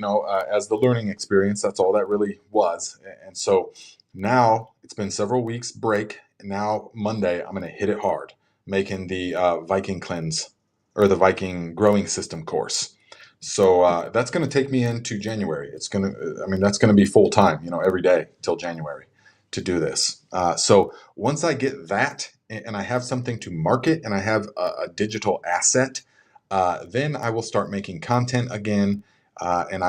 as the learning experience. That's all that really was, and so now it's been several weeks break. And now Monday, I'm going to hit it hard, making the Viking Cleanse or the Viking Growing System course. So that's going to take me into January. That's going to be full time, every day till January to do this. So once I get that and I have something to market and I have a digital asset, then I will start making content again, and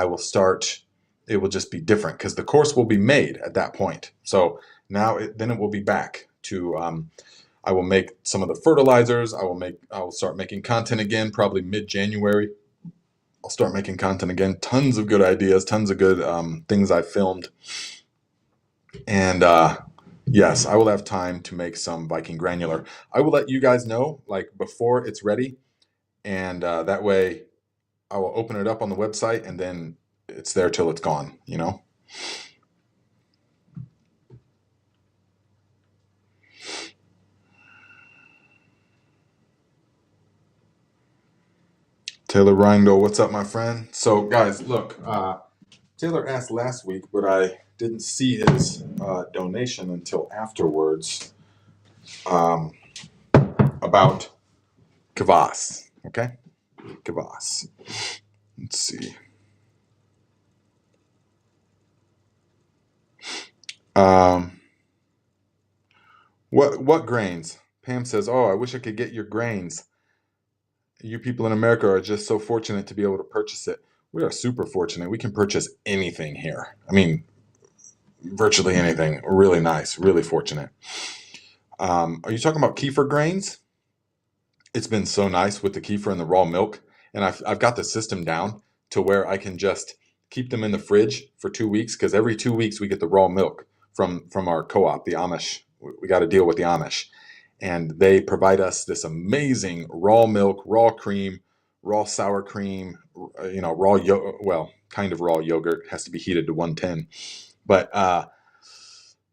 it will just be different because the course will be made at that point. So now then it will be back to, I will make some of the fertilizers. I will start making content again, probably mid-January. I'll start making content again. Tons of good ideas, tons of good things I filmed. And yes, I will have time to make some Viking granular. I will let you guys know like before it's ready. And that way I will open it up on the website and then it's there till it's gone, you know? Taylor Rindle, what's up, my friend? So, guys, look, Taylor asked last week, but I didn't see his donation until afterwards about kvass, okay? Kvass. Let's see. What grains? Pam says, "Oh, I wish I could get your grains. You people in America are just so fortunate to be able to purchase it. We are super fortunate. We can purchase anything here. I mean, virtually anything. Really nice. Really fortunate." Are you talking about kefir grains? It's been so nice with the kefir and the raw milk, and I've got the system down to where I can just keep them in the fridge for 2 weeks because every 2 weeks we get the raw milk from our co-op, the Amish. We got to deal with the Amish, and they provide us this amazing raw milk, raw cream, raw sour cream, kind of raw yogurt. It has to be heated to 110. But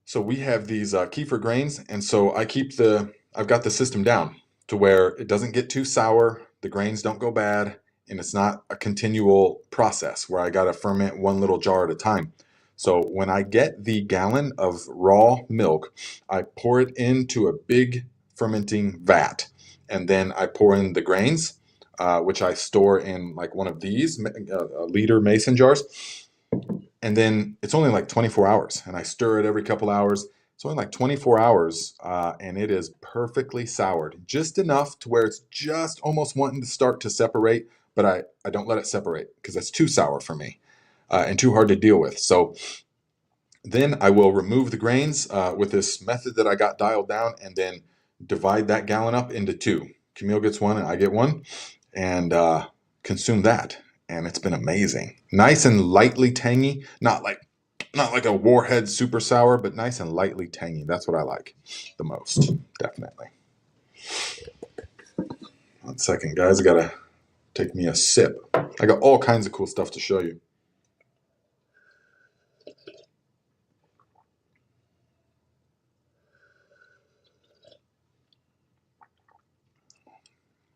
so we have these kefir grains, and so I've got the system down to where it doesn't get too sour, the grains don't go bad, and it's not a continual process where I got to ferment one little jar at a time. So when I get the gallon of raw milk, I pour it into a big fermenting vat, and then I pour in the grains, which I store in like one of these liter mason jars. And then it's only like 24 hours, and I stir it every couple hours. It's only like 24 hours, and it is perfectly soured, just enough to where it's just almost wanting to start to separate, but I don't let it separate because that's too sour for me and too hard to deal with. So then I will remove the grains with this method that I got dialed down, and then divide that gallon up into two. Camille gets one and I get one, and consume that. And it's been amazing. Nice and lightly tangy, not like a warhead super sour, but nice and lightly tangy. That's what I like the most, definitely. 1 second, guys. I gotta take me a sip. I got all kinds of cool stuff to show you.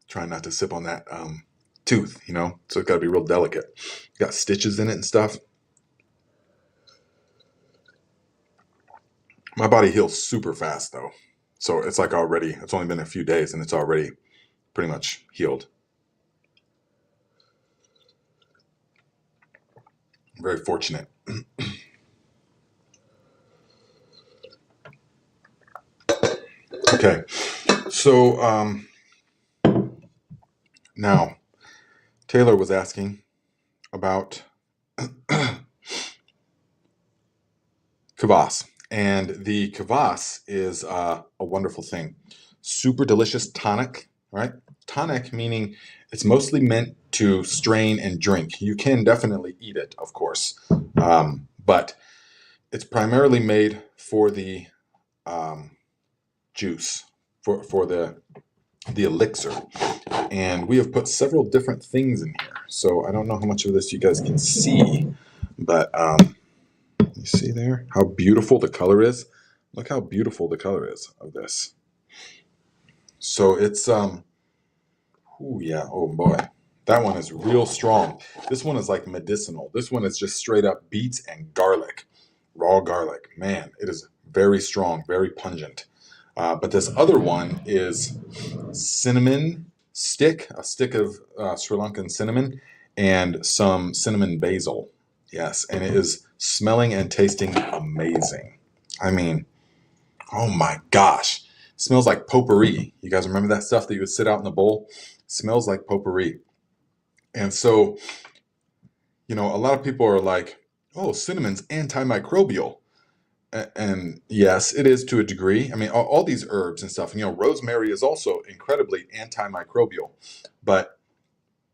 Trying not to sip on that tooth, you know, so it's got to be real delicate. Got stitches in it and stuff. My body heals super fast though, so it's like it's only been a few days and it's already pretty much healed. I'm very fortunate. Okay, so now Taylor was asking about kvass. And the kvass is a wonderful thing. Super delicious tonic, right? Tonic meaning it's mostly meant to strain and drink. You can definitely eat it, of course. But it's primarily made for the juice, for the elixir. And we have put several different things in here. So I don't know how much of this you guys can see, but you see there how beautiful the color is? Look how beautiful the color is of this. So it's oh boy. That one is real strong. This one is like medicinal. This one is just straight up beets and garlic. Raw garlic. Man, it is very strong, very pungent. But this other one is cinnamon stick, a stick of Sri Lankan cinnamon, and some cinnamon basil. Yes, and it is smelling and tasting amazing. I mean, oh my gosh. It smells like potpourri. You guys remember that stuff that you would sit out in the bowl Smells like potpourri. And so, a lot of people are like, oh, cinnamon's antimicrobial. And yes, it is to a degree. I mean, all these herbs and stuff, rosemary is also incredibly antimicrobial, but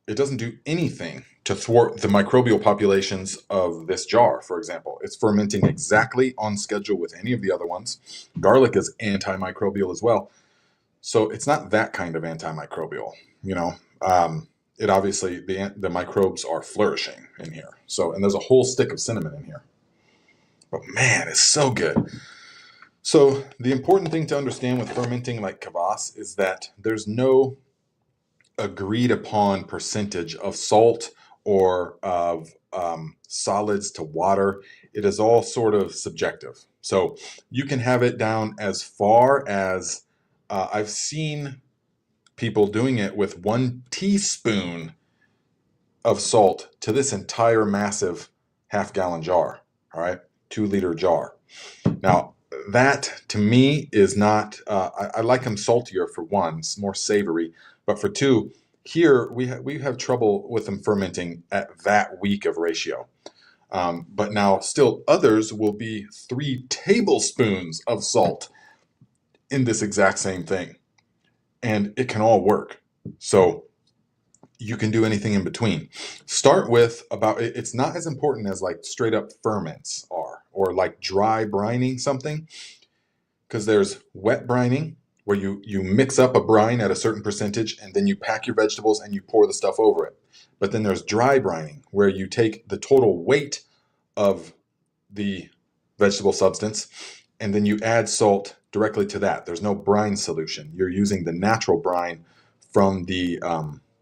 it doesn't do anything to thwart the microbial populations of this jar, for example. It's fermenting exactly on schedule with any of the other ones. Garlic is antimicrobial as well. So it's not that kind of antimicrobial, you know. It obviously, the microbes are flourishing in here. So, and there's a whole stick of cinnamon in here. But man, it's so good. So the important thing to understand with fermenting like kvass is that there's no agreed upon percentage of salt or of solids to water. It is all sort of subjective. So you can have it down as far as I've seen people doing it with 1 teaspoon of salt to this entire massive half-gallon jar, all right, 2-liter jar. Now, that to me is not, I like them saltier for one, it's more savory, but for two, here we have trouble with them fermenting at that weak of ratio. But now still others will be 3 tablespoons of salt in this exact same thing, and it can all work. So you can do anything in between. Start with it's not as important as like straight up ferments are, or like dry brining something, because there's wet brining where you mix up a brine at a certain percentage and then you pack your vegetables and you pour the stuff over it. But then there's dry brining where you take the total weight of the vegetable substance and then you add salt directly to that. There's no brine solution. You're using the natural brine from the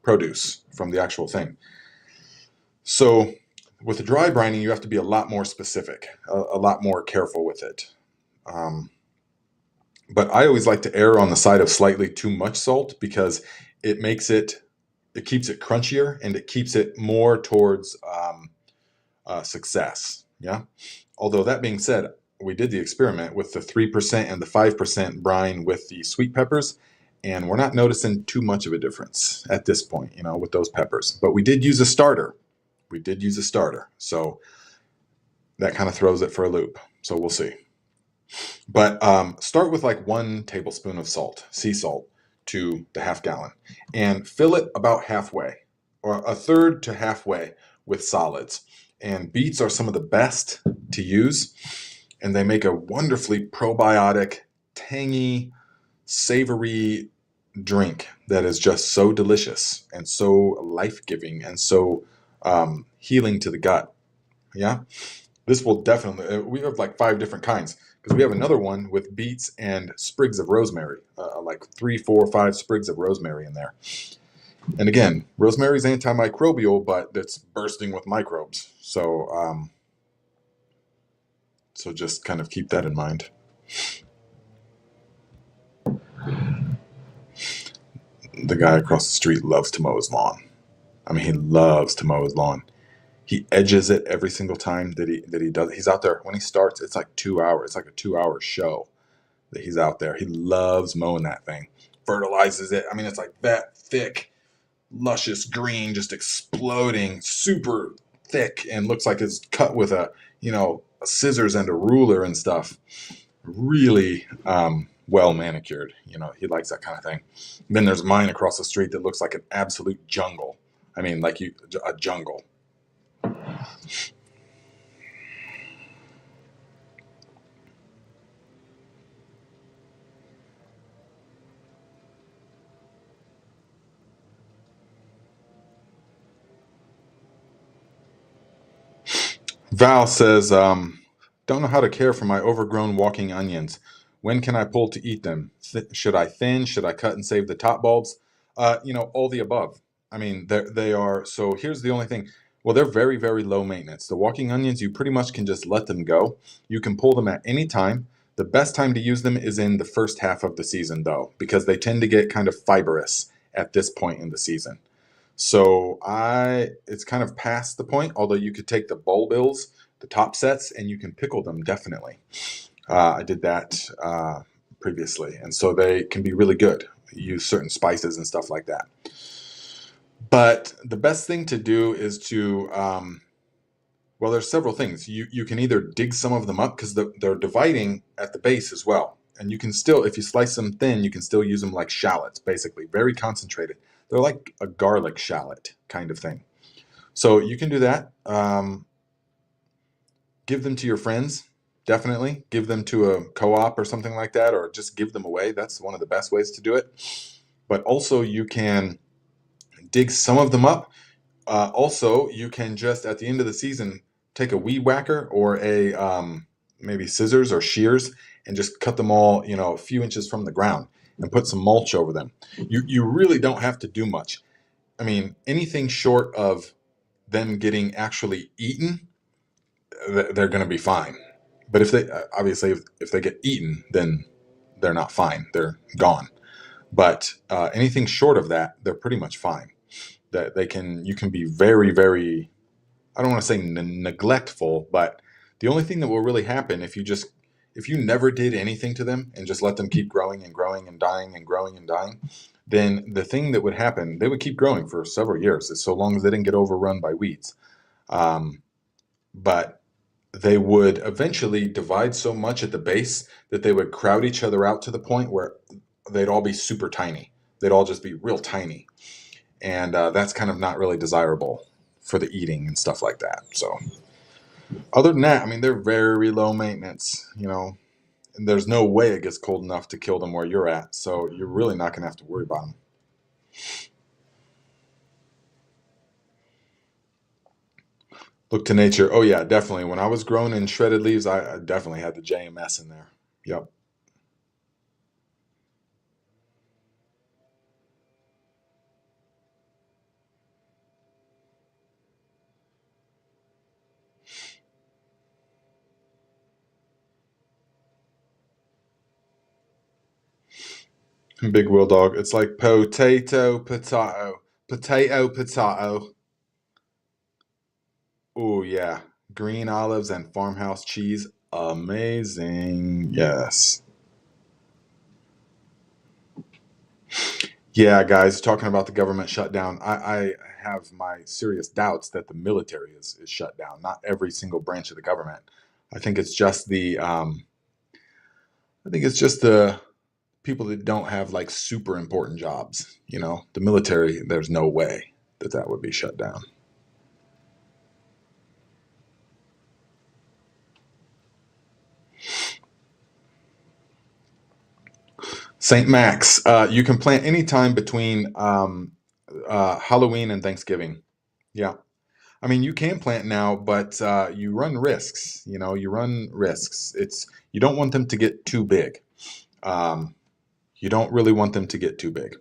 produce, from the actual thing. So with the dry brining, you have to be a lot more specific, a lot more careful with it. But I always like to err on the side of slightly too much salt because it keeps it crunchier and it keeps it more towards success. Yeah. Although that being said, we did the experiment with the 3% and the 5% brine with the sweet peppers, and we're not noticing too much of a difference at this point, with those peppers. But we did use a starter. So that kind of throws it for a loop. So we'll see. But start with like 1 tablespoon of salt, sea salt, to the half-gallon, and fill it about halfway, or a third to halfway, with solids. And beets are some of the best to use, and they make a wonderfully probiotic, tangy, savory drink that is just so delicious and so life-giving and so healing to the gut. Yeah, this will definitely. We have like 5 different kinds because we have another one with beets and sprigs of rosemary, like 3, 4, 5 sprigs of rosemary in there. And again, rosemary is antimicrobial, but it's bursting with microbes. So, so just kind of keep that in mind. The guy across the street loves to mow his lawn. I mean, he loves to mow his lawn. He edges it every single time that he does. He's out there when he starts. It's like 2 hours. It's like a 2-hour show that he's out there. He loves mowing that thing. Fertilizes it. I mean, it's like that thick, luscious green, just exploding, super thick, and looks like it's cut with a scissors and a ruler and stuff. Really well manicured. He likes that kind of thing. And then there's mine across the street that looks like an absolute jungle. I mean, like a jungle. Val says, don't know how to care for my overgrown walking onions. When can I pull to eat them? Should I thin? Should I cut and save the top bulbs? All the above. I mean, they are. So here's the only thing. Well, they're very, very low maintenance. The walking onions, you pretty much can just let them go. You can pull them at any time. The best time to use them is in the first half of the season, though, because they tend to get kind of fibrous at this point in the season. So it's kind of past the point, although you could take the bulbils, the top sets, and you can pickle them definitely. I did that previously, and so they can be really good. You use certain spices and stuff like that. But the best thing to do is to, well, there's several things. You can either dig some of them up because they're dividing at the base as well. And you can still, if you slice them thin, you can still use them like shallots, basically, very concentrated. They're like a garlic shallot kind of thing. So you can do that. Give them to your friends, definitely. Give them to a co-op or something like that, or just give them away. That's one of the best ways to do it. But also, you can dig some of them up. Also, you can just at the end of the season take a weed whacker or a maybe scissors or shears and just cut them all, a few inches from the ground and put some mulch over them. You really don't have to do much. I mean, anything short of them getting actually eaten, they're going to be fine. But if they obviously if they get eaten, then they're not fine. They're gone. But anything short of that, they're pretty much fine. That you can be very, very, I don't want to say neglectful, but the only thing that will really happen if you never did anything to them and just let them keep growing and growing and dying and growing and dying, then the thing that would happen, they would keep growing for several years, so long as they didn't get overrun by weeds. Um, but they would eventually divide so much at the base that they would crowd each other out to the point where they'd all be super tiny. They'd all just be real tiny. And that's kind of not really desirable for the eating and stuff like that. So other than that, I mean, they're very low maintenance, and there's no way it gets cold enough to kill them where you're at. So you're really not going to have to worry about them. Look to nature. Oh yeah, definitely. When I was growing in shredded leaves, I definitely had the JMS in there. Yep. Big wheel dog. It's like potato, potato, potato, potato. Oh yeah. Green olives and farmhouse cheese. Amazing. Yes. Yeah, guys, talking about the government shutdown, I have my serious doubts that the military is shut down. Not every single branch of the government. I think it's just the people that don't have like super important jobs. The military. There's no way that would be shut down. St. Max, you can plant anytime between Halloween and Thanksgiving. Yeah. I mean, you can plant now, but you run risks. You run risks. You don't want them to get too big. Um, you don't really want them to get too big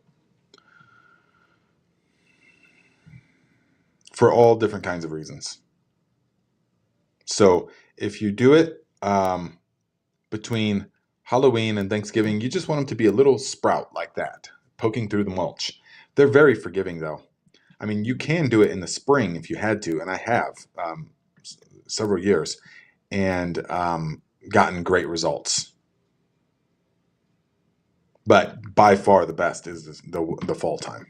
for all different kinds of reasons. So if you do it between Halloween and Thanksgiving, you just want them to be a little sprout like that, poking through the mulch. They're very forgiving, though. I mean, you can do it in the spring if you had to, and I have several years and gotten great results. But by far the best is the fall time.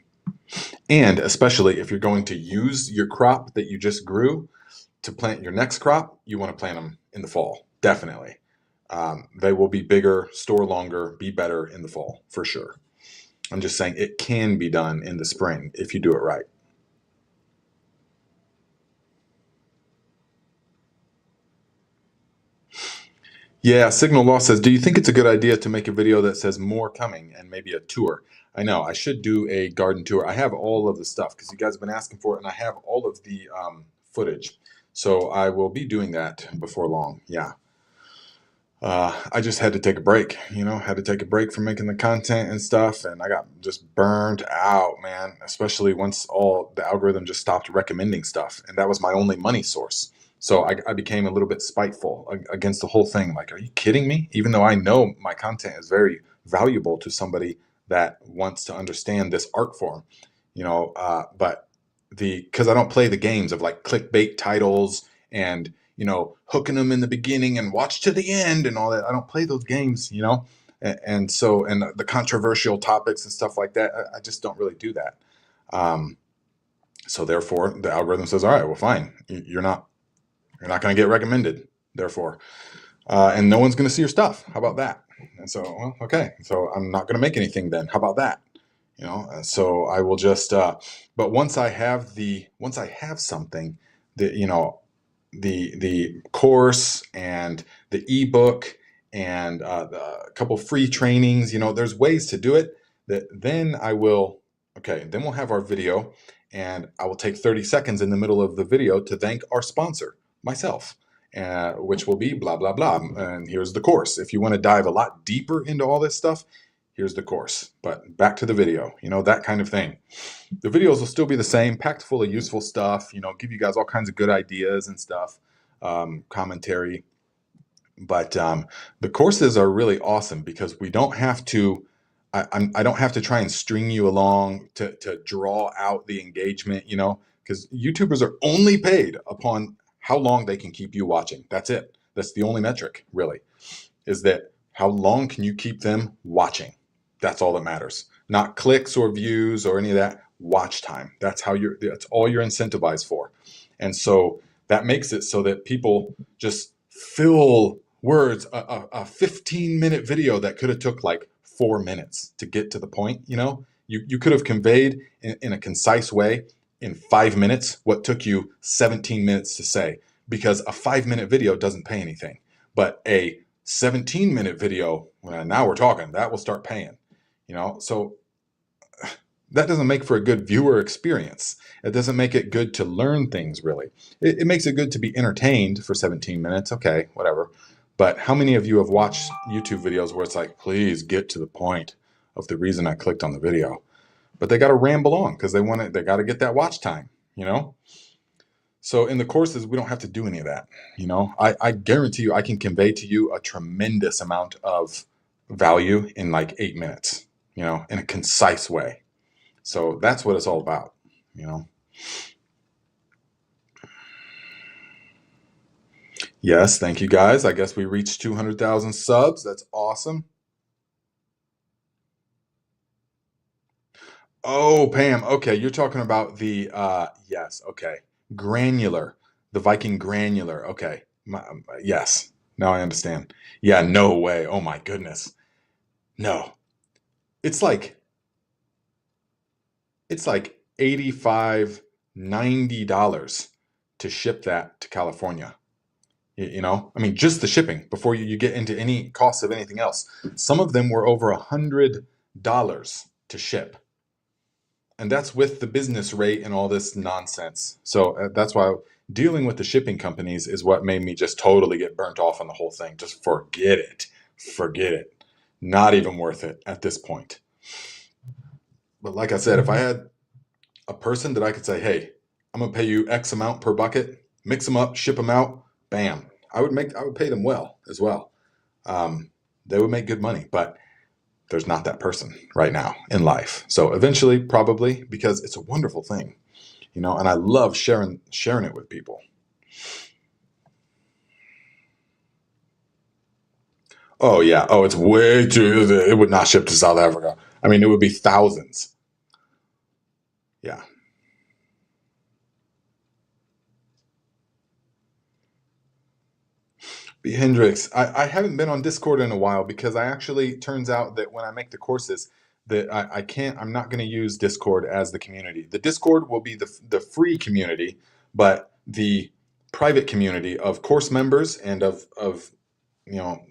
And especially if you're going to use your crop that you just grew to plant your next crop, you want to plant them in the fall, definitely. They will be bigger, store longer, be better in the fall, for sure. I'm just saying it can be done in the spring if you do it right. Yeah, Signal Law says, do you think it's a good idea to make a video that says more coming and maybe a tour? I know, I should do a garden tour. I have all of the stuff because you guys have been asking for it, and I have all of the footage. So I will be doing that before long. Yeah. I just had to take a break, had to take a break from making the content and stuff. And I got just burned out, man, especially once all the algorithm just stopped recommending stuff. And that was my only money source. So I became a little bit spiteful against the whole thing. Like, are you kidding me? Even though I know my content is very valuable to somebody that wants to understand this art form, but because I don't play the games of like clickbait titles and hooking them in the beginning and watch to the end and all that. I don't play those games, and so the controversial topics and stuff like that. I just don't really do that. Um, So therefore, the algorithm says, all right, well, fine, you're not going to get recommended. Therefore, and no one's going to see your stuff. How about that? And so, well, okay, so I'm not going to make anything then. How about that? And so I will just. But once I have something, that the course and the ebook and a couple free trainings. There's ways to do it. That then I will. Okay, then we'll have our video, and I will take 30 seconds in the middle of the video to thank our sponsor, myself, which will be blah blah blah. And here's the course. If you want to dive a lot deeper into all this stuff, here's the course. But back to the video. That kind of thing. The videos will still be the same, packed full of useful stuff, give you guys all kinds of good ideas and stuff, commentary. But the courses are really awesome because we don't have to, I don't have to try and string you along to draw out the engagement, because YouTubers are only paid upon how long they can keep you watching. That's it. That's the only metric, really, is that how long can you keep them watching? That's all that matters. Not clicks or views or any of that. Watch time. That's all you're incentivized for. And so that makes it so that people just fill words. A 15-minute video that could have took like 4 minutes to get to the point. You could have conveyed in a concise way in 5 minutes what took you 17 minutes to say, because a 5-minute video doesn't pay anything, but a 17-minute video, well, now we're talking, that will start paying. So that doesn't make for a good viewer experience. It doesn't make it good to learn things, really. It makes it good to be entertained for 17 minutes. Okay, whatever. But how many of you have watched YouTube videos where it's like, please get to the point of the reason I clicked on the video? But they got to ramble on because they got to get that watch time, So in the courses, we don't have to do any of that. I guarantee you, I can convey to you a tremendous amount of value in like 8 minutes, in a concise way. So that's what it's all about, Yes, thank you guys. I guess we reached 200,000 subs. That's awesome. Oh, Pam. Okay, you're talking about the yes. Okay, granular, the Viking granular. Okay, yes. Now I understand. Yeah, no way. Oh my goodness. No, it's like 85, $90 to ship that to California. I mean, just the shipping before you get into any costs of anything else. Some of them were over $100 to ship. And that's with the business rate and all this nonsense. So that's why dealing with the shipping companies is what made me just totally get burnt off on the whole thing. Just forget it. Forget it. Not even worth it at this point. But like I said, if I had a person that I could say, hey, I'm going to pay you X amount per bucket, mix them up, ship them out, bam. I would pay them well as well. They would make good money, but there's not that person right now in life. So eventually, probably, because it's a wonderful thing, and I love sharing it with people. Oh yeah. Oh, it's way too. It would not ship to South Africa. I mean, it would be thousands. Yeah. B. Hendrix, I haven't been on Discord in a while because I actually turns out that when I make the courses that I can't, I'm not going to use Discord as the community. The Discord will be the free community, but the private community of course members and of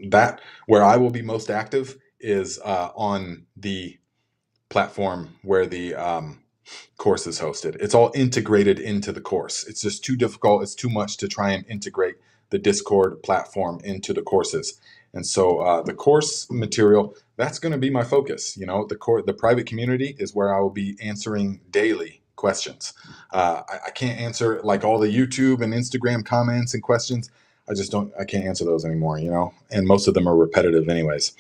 that where I will be most active is on the platform where the course is hosted. It's all integrated into the course. It's just too difficult. It's too much to try and integrate the Discord platform into the courses. And so the course material, that's going to be my focus. The private community is where I will be answering daily questions. I can't answer like all the YouTube and Instagram comments and questions. I can't answer those anymore, and most of them are repetitive anyways.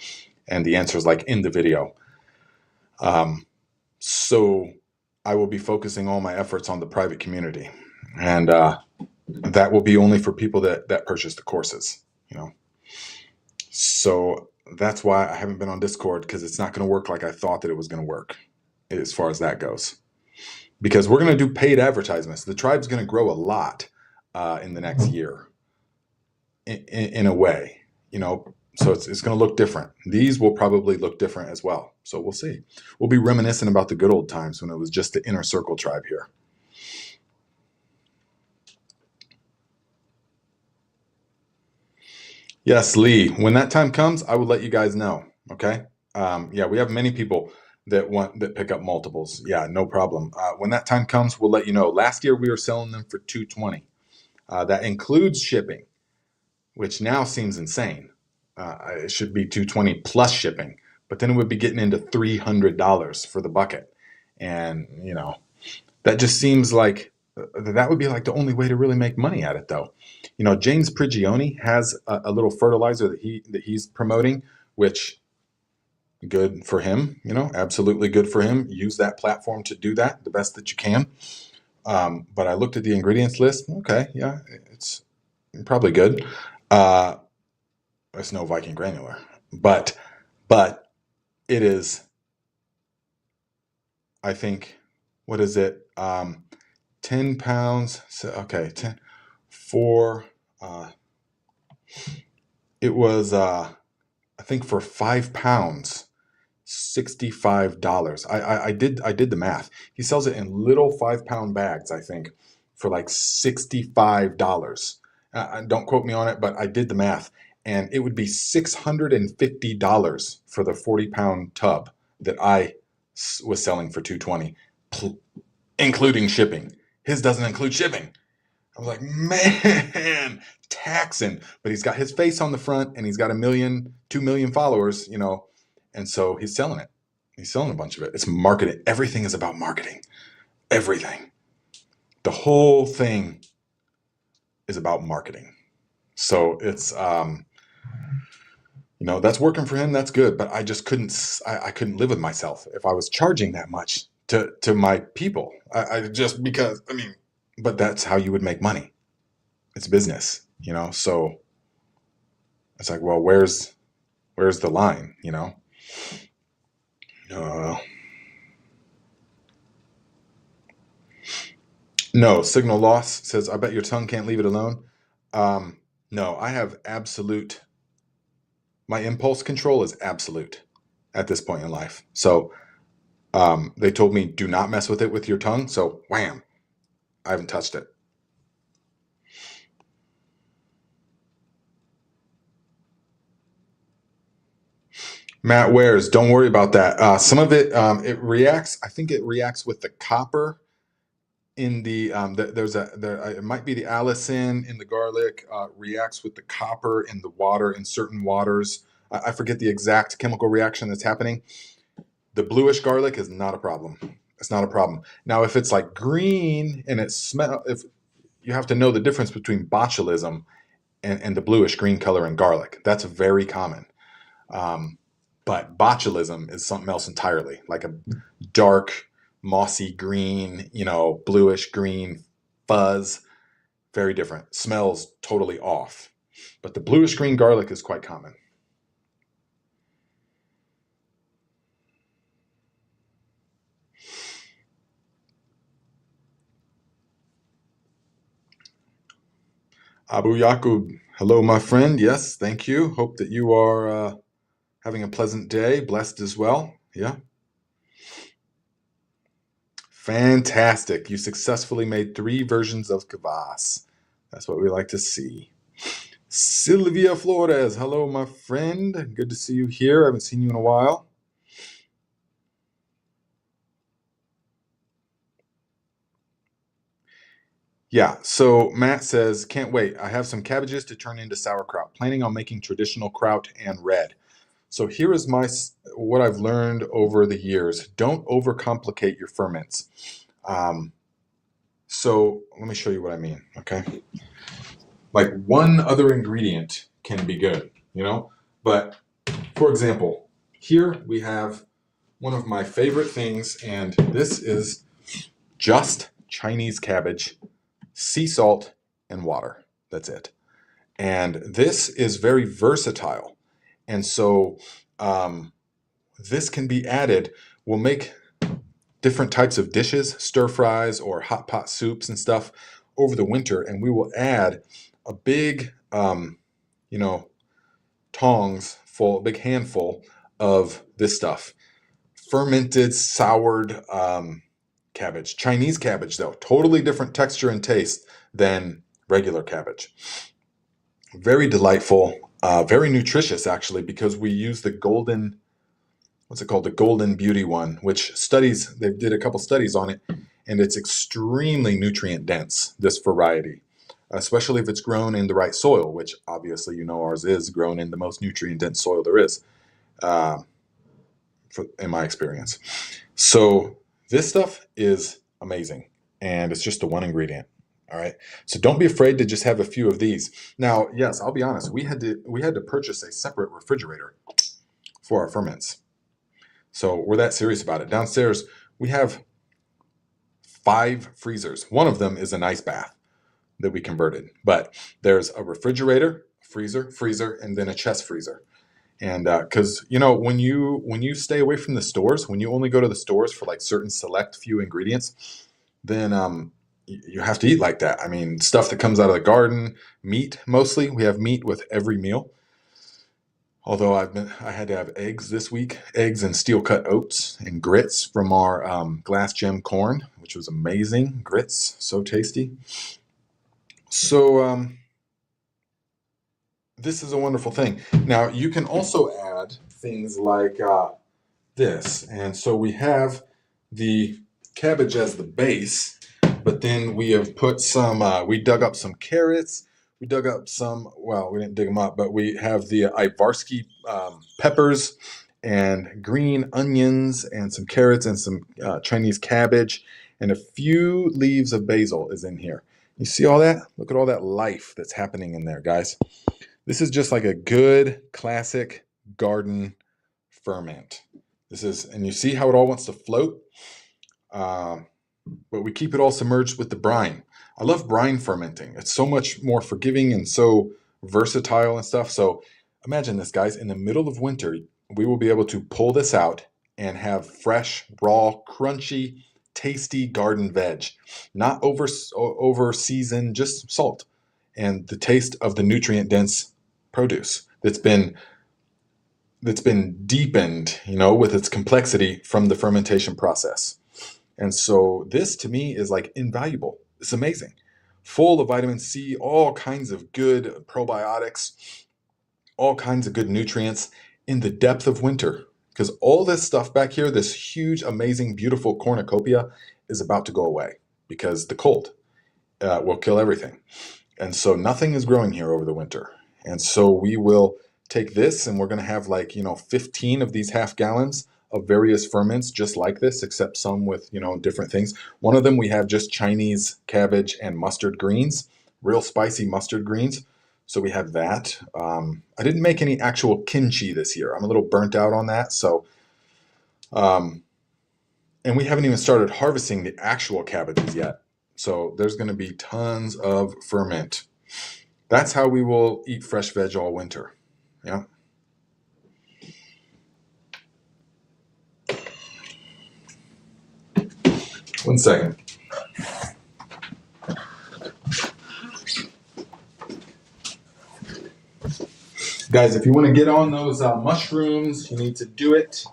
And the answer is like in the video. So I will be focusing all my efforts on the private community, and that will be only for people that purchase the courses, So that's why I haven't been on Discord, because it's not going to work like I thought that it was going to work as far as that goes. because we're going to do paid advertisements. The tribe's going to grow a lot in the next year in a way, so it's going to look different. These will probably look different as well. So we'll see. We'll be reminiscing about the good old times when it was just the inner circle tribe here. Yes, Lee. When that time comes, I will let you guys know. Okay. Yeah, we have many people that pick up multiples. Yeah, no problem. When that time comes, we'll let you know. Last year we were selling them for $220. That includes shipping, which now seems insane. It should be $220 plus shipping, but then it would be getting into $300 for the bucket, and that just seems like that would be like the only way to really make money at it, though. James Prigioni has a little fertilizer that he's promoting, which good for him. Absolutely good for him. Use that platform to do that the best that you can. But I looked at the ingredients list. Okay, yeah, it's probably good. It's no Viking granular, but it is. I think, what is it? 10 pounds. So, okay, 10 for. It was I think for 5 pounds, $65. I did the math. He sells it in little 5-pound bags, I think, for like $65. Don't quote me on it, but I did the math, and it would be $650 for the 40-pound tub that I was selling for $220, including shipping. His doesn't include shipping. I was like, man, taxing. But he's got his face on the front, and he's got 2 million followers, and so he's selling it. He's selling a bunch of it. It's marketing. Everything is about marketing. Everything. The whole thing is about marketing. So it's, that's working for him. That's good. But I just I couldn't live with myself if I was charging that much to my people. But that's how you would make money. It's business, so it's like, well, where's the line, No, Signal Loss says, I bet your tongue can't leave it alone. No, I have my impulse control is absolute at this point in life. So they told me, do not mess with it with your tongue. So wham, I haven't touched it. Matt Wares, don't worry about that. Some of it, it reacts. I think it reacts with the copper in the. It might be the allicin in the garlic reacts with the copper in the water in certain waters. I forget the exact chemical reaction that's happening. The bluish garlic is not a problem. It's not a problem. Now, if it's like green and if you have to know the difference between botulism and the bluish green color in garlic, that's very common. But botulism is something else entirely, like a dark, mossy green, bluish green fuzz. Very different. Smells totally off. But the bluish green garlic is quite common. Abu Yakub, hello, my friend. Yes, thank you. Hope that you are having a pleasant day, blessed as well. Yeah. Fantastic. You successfully made 3 versions of kvass. That's what we like to see. Sylvia Flores, hello, my friend. Good to see you here. I haven't seen you in a while. Yeah, so Matt says, can't wait. I have some cabbages to turn into sauerkraut. Planning on making traditional kraut and red. So here is what I've learned over the years. Don't overcomplicate your ferments. So let me show you what I mean, okay? Like one other ingredient can be good, But for example, here we have one of my favorite things, and this is just Chinese cabbage, sea salt, and water. That's it. And this is very versatile. And so this can be added. We'll make different types of dishes, stir fries or hot pot soups and stuff over the winter, and we will add a big, you know, tongs full, a big handful of this stuff. Fermented, soured cabbage. Chinese cabbage, though, totally different texture and taste than regular cabbage. Very delightful, very nutritious, actually, because we use the golden, what's it called? The golden beauty one, which studies, they did a couple studies on it, and it's extremely nutrient dense, this variety, especially if it's grown in the right soil, which obviously, you know, ours is grown in the most nutrient dense soil there is, in my experience. So this stuff is amazing, and it's just the one ingredient. All right. So don't be afraid to just have a few of these. Now, yes, I'll be honest. We had to purchase a separate refrigerator for our ferments. So we're that serious about it. Downstairs, we have 5 freezers. One of them is an ice bath that we converted. But there's a refrigerator, freezer, and then a chest freezer. And because you know, when you stay away from the stores, when you only go to the stores for like certain select few ingredients, then you have to eat like that. I mean, stuff that comes out of the garden, meat mostly. We have meat with every meal. Although I had to have eggs this week, eggs and steel cut oats and grits from our glass gem corn, which was amazing. Grits, so tasty. So this is a wonderful thing. Now you can also add things like this, and so we have the cabbage as the base. But then we have put some, we dug up some carrots. We dug up some, well, we didn't dig them up, but we have the Ivarsky peppers and green onions and some carrots and some Chinese cabbage and a few leaves of basil is in here. You see all that? Look at all that life that's happening in there, guys. This is just like a good classic garden ferment. This is, and you see how it all wants to float? But we keep it all submerged with the brine. I love brine fermenting. It's so much more forgiving and so versatile and stuff. So imagine this, guys. In the middle of winter, we will be able to pull this out and have fresh, raw, crunchy, tasty garden veg. Not over seasoned, just salt. And the taste of the nutrient-dense produce that's been deepened, you know, with its complexity from the fermentation process. And so this to me is like invaluable. It's amazing. Full of vitamin C, all kinds of good probiotics, all kinds of good nutrients in the depth of winter. Because all this stuff back here, this huge, amazing, beautiful cornucopia is about to go away because the cold will kill everything. And so nothing is growing here over the winter. And so we will take this and we're going to have like, 15 of these half gallons of various ferments just like this, except some with, different things. One of them we have just Chinese cabbage and mustard greens, real spicy mustard greens. So we have that. I didn't make any actual kimchi this year. I'm a little burnt out on that. So, and we haven't even started harvesting the actual cabbages yet. So there's going to be tons of ferment. That's how we will eat fresh veg all winter. Yeah. One second. Guys, if you want to get on those mushrooms, you need to do it.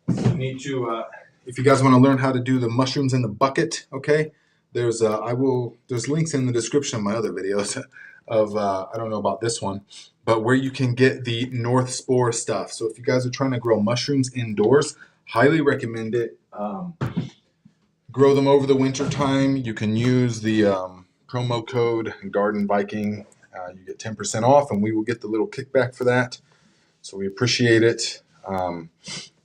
You need to, if you guys want to learn how to do the mushrooms in the bucket, okay? There's links in the description of my other videos of, I don't know about this one, but where you can get the North Spore stuff. So if you guys are trying to grow mushrooms indoors, highly recommend it. Grow them over the winter time. You can use the promo code Garden Viking. You get 10% off, and we will get the little kickback for that. So we appreciate it.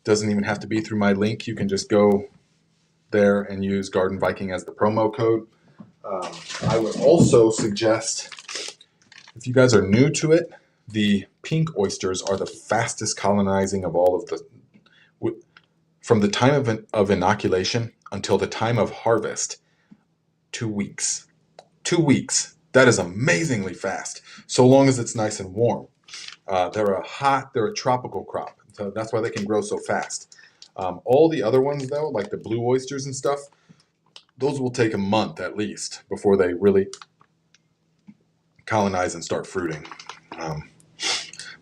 Doesn't even have to be through my link. You can just go there and use Garden Viking as the promo code. I would also suggest, if you guys are new to it, the pink oysters are the fastest colonizing of all of the. From the time of inoculation until the time of harvest, 2 weeks. 2 weeks. That is amazingly fast, so long as it's nice and warm. They're a tropical crop, so that's why they can grow so fast. All the other ones though, like the blue oysters and stuff, those will take a month at least before they really colonize and start fruiting.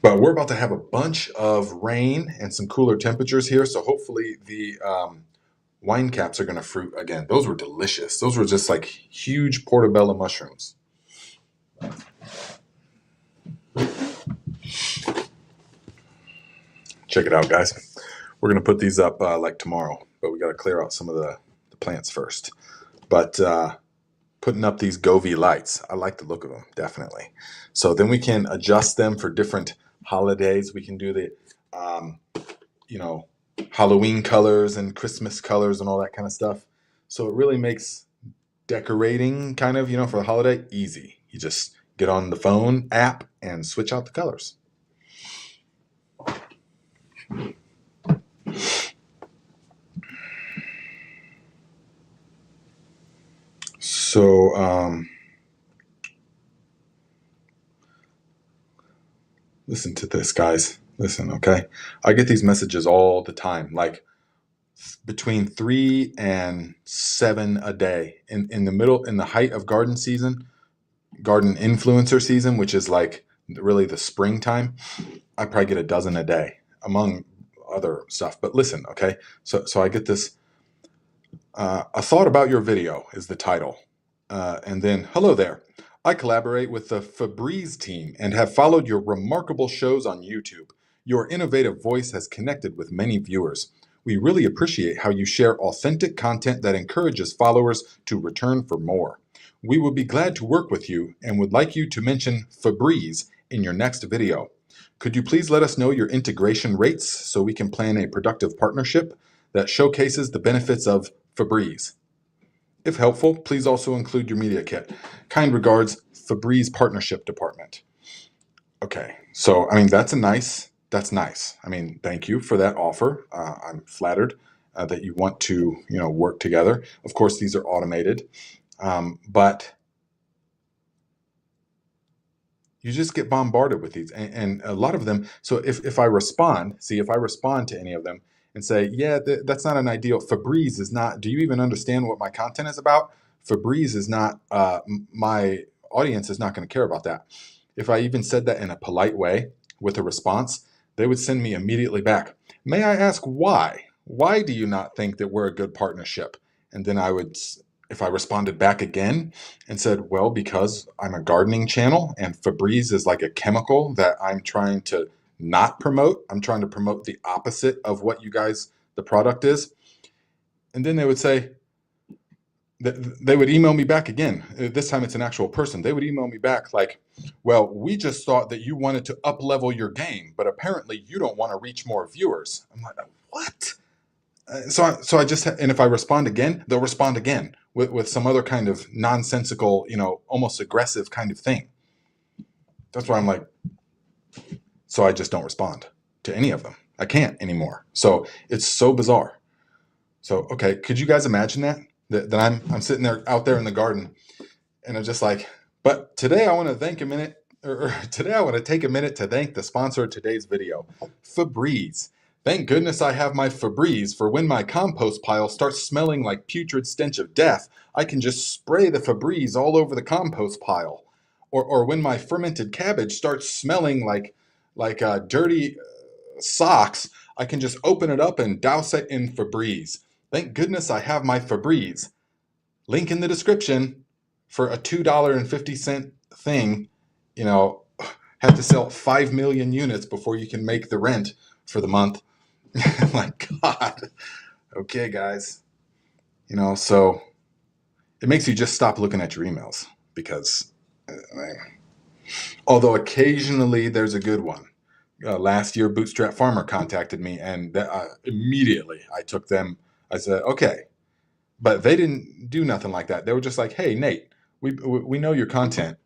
But we're about to have a bunch of rain and some cooler temperatures here, so hopefully the wine caps are going to fruit again. Those were delicious. Those were just like huge portobello mushrooms. Check it out, guys. We're going to put these up like tomorrow, but we got to clear out some of the plants first. But putting up these Govee lights, I like the look of them, definitely. So then we can adjust them for different holidays. We can do the, Halloween colors and Christmas colors and all that kind of stuff. So it really makes decorating kind of, for the holiday easy. You just get on the phone app and switch out the colors. So, listen to this, guys. Listen, okay? I get these messages all the time, like between 3 and 7 a day in the height of garden season, garden influencer season, which is like really the springtime. I probably get a dozen a day among other stuff. But listen, okay? So I get this, a thought about your video is the title. And then, hello there. I collaborate with the Febreze team and have followed your remarkable shows on YouTube. Your innovative voice has connected with many viewers. We really appreciate how you share authentic content that encourages followers to return for more. We would be glad to work with you and would like you to mention Febreze in your next video. Could you please let us know your integration rates so we can plan a productive partnership that showcases the benefits of Febreze? If helpful, please also include your media kit. Kind regards, Febreze Partnership Department. Okay, so that's nice. Thank you for that offer. I'm flattered that you want to, work together. Of course, these are automated, but you just get bombarded with these, and a lot of them. So if I respond to any of them and say, yeah, that's not an ideal. Febreze is not. Do you even understand what my content is about? Febreze is not. My audience is not going to care about that. If I even said that in a polite way with a response, they would send me immediately back. May I ask why? Why do you not think that we're a good partnership? And then I would, if I responded back again and said, well, because I'm a gardening channel and Febreze is like a chemical that I'm trying to not promote. I'm trying to promote the opposite of what you guys, the product is. And then they would say, they would email me back again. This time it's an actual person. They would email me back like, well, we just thought that you wanted to up-level your game, but apparently you don't want to reach more viewers. I'm like, what? So I just, and if I respond again, they'll respond again with some other kind of nonsensical, almost aggressive kind of thing. That's why I'm like, so I just don't respond to any of them. I can't anymore. So it's so bizarre. So, okay, could you guys imagine that? That I'm sitting there out there in the garden and I'm just like, but today I want to take a minute to thank the sponsor of today's video, Febreze. Thank goodness I have my Febreze for when my compost pile starts smelling like putrid stench of death, I can just spray the Febreze all over the compost pile. Or when my fermented cabbage starts smelling like dirty socks, I can just open it up and douse it in Febreze. Thank goodness I have my Febreze. Link in the description for a $2.50 thing. Had to sell 5 million units before you can make the rent for the month. My God. Okay, guys. So it makes you just stop looking at your emails because, although occasionally there's a good one. Last year, Bootstrap Farmer contacted me, and immediately I took them. I said, okay, but they didn't do nothing like that. They were just like, hey, Nate, we know your content,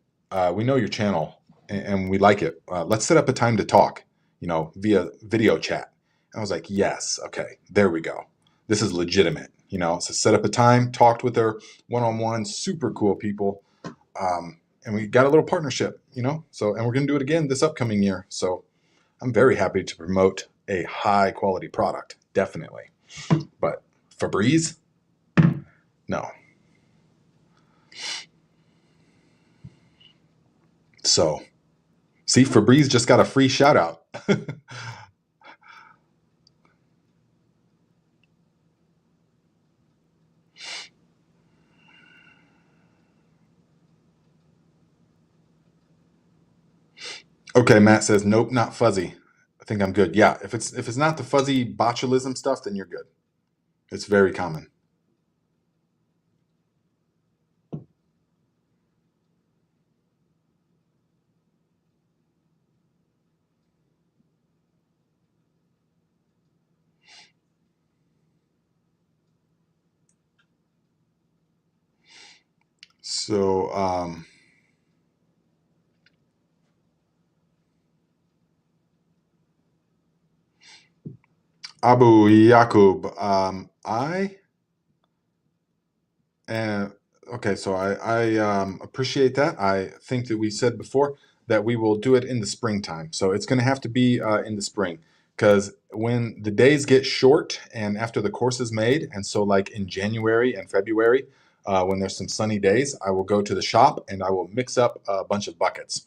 we know your channel, and we like it. Let's set up a time to talk, via video chat. And I was like, yes, okay, there we go. This is legitimate, So set up a time, talked with her one-on-one, super cool people, and we got a little partnership, So, and we're gonna do it again this upcoming year. So I'm very happy to promote a high quality product, definitely. But Febreze, no. So, see, Febreze just got a free shout out. Okay, Matt says, nope, not fuzzy. I think I'm good. Yeah, if it's not the fuzzy botulism stuff, then you're good. It's very common. So, Abu Yakub, and okay, so I appreciate that. I think that we said before that we will do it in the springtime. So it's going to have to be in the spring because when the days get short and after the course is made, and so like in January and February, when there's some sunny days, I will go to the shop and I will mix up a bunch of buckets.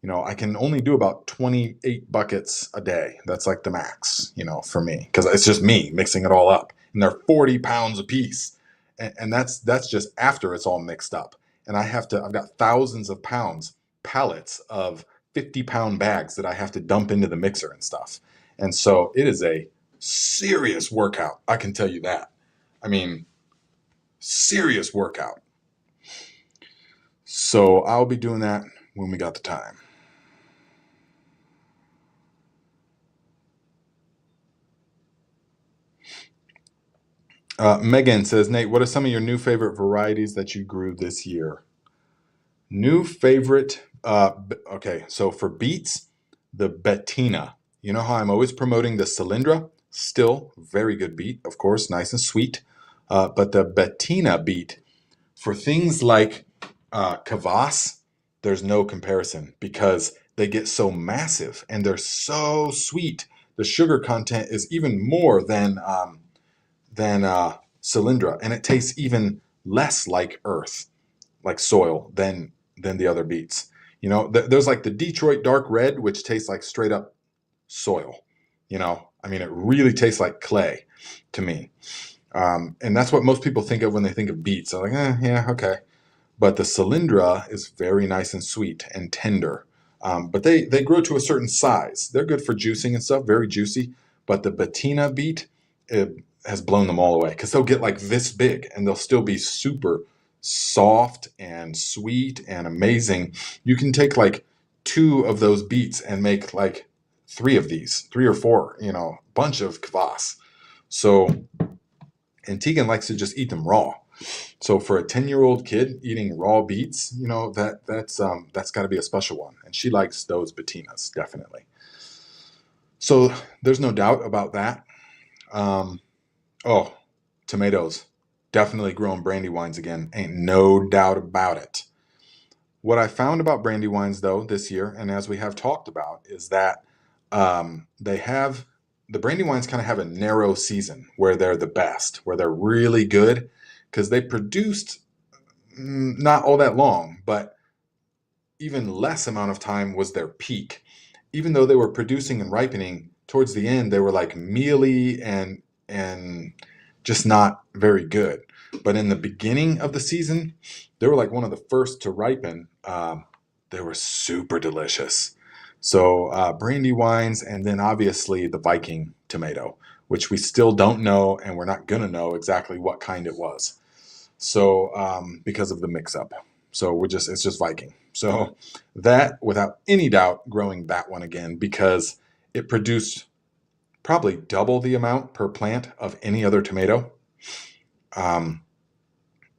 I can only do about 28 buckets a day. That's like the max, for me, because it's just me mixing it all up. And they're 40 pounds a piece. And that's just after it's all mixed up. And I've got thousands of pounds, pallets of 50-pound bags that I have to dump into the mixer and stuff. And so it is a serious workout. I can tell you that. I mean, serious workout. So I'll be doing that when we got the time. Megan says, Nate, what are some of your new favorite varieties that you grew this year? New favorite, okay, so for beets, the Bettina. You know how I'm always promoting the Cylindra? Still very good beet, of course, nice and sweet. But the Bettina beet, for things like kvass, there's no comparison because they get so massive and they're so sweet. The sugar content is even more than Cylindra, and it tastes even less like earth, like soil, than the other beets. There's like the Detroit Dark Red, which tastes like straight up soil. I mean, it really tastes like clay to me. And that's what most people think of when they think of beets. They're like, yeah, okay. But the Cylindra is very nice and sweet and tender. But they grow to a certain size. They're good for juicing and stuff, very juicy. But the Bettina beet, it has blown them all away because they'll get like this big and they'll still be super soft and sweet and amazing. You can take like two of those beets and make like three or four, bunch of kvass. So, and Tegan likes to just eat them raw. So for a 10-year-old kid eating raw beets, that's got to be a special one. And she likes those Bettinas, definitely. So there's no doubt about that. Oh, tomatoes. Definitely growing brandywines again. Ain't no doubt about it. What I found about brandywines, though, this year, and as we have talked about, is that the brandywines kind of have a narrow season where they're the best, where they're really good, because they produced not all that long, but even less amount of time was their peak. Even though they were producing and ripening, towards the end they were like mealy and just not very good. But in the beginning of the season, they were like one of the first to ripen. They were super delicious. So brandy wines, and then obviously the Viking tomato, which we still don't know, and we're not gonna know exactly what kind it was. So because of the mix-up, so it's just Viking. So that, without any doubt, growing that one again because it produced probably double the amount per plant of any other tomato.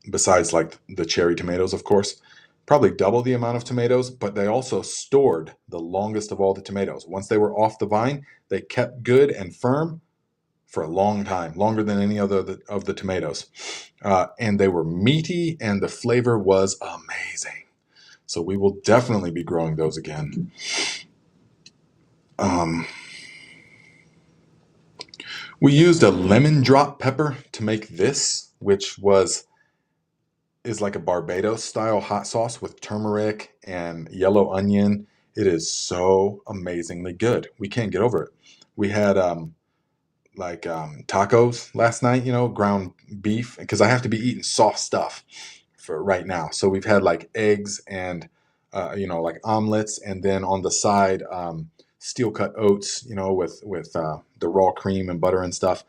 Besides like the cherry tomatoes, of course, probably double the amount of tomatoes, but they also stored the longest of all the tomatoes. Once they were off the vine, they kept good and firm for a long time, longer than any other of the tomatoes. And they were meaty and the flavor was amazing. So we will definitely be growing those again. We used a lemon drop pepper to make this, which is like a Barbados style hot sauce with turmeric and yellow onion. It is so amazingly good. We can't get over it. We had tacos last night, ground beef, because I have to be eating soft stuff for right now. So we've had like eggs and like omelets, and then on the side steel cut oats, with the raw cream and butter and stuff.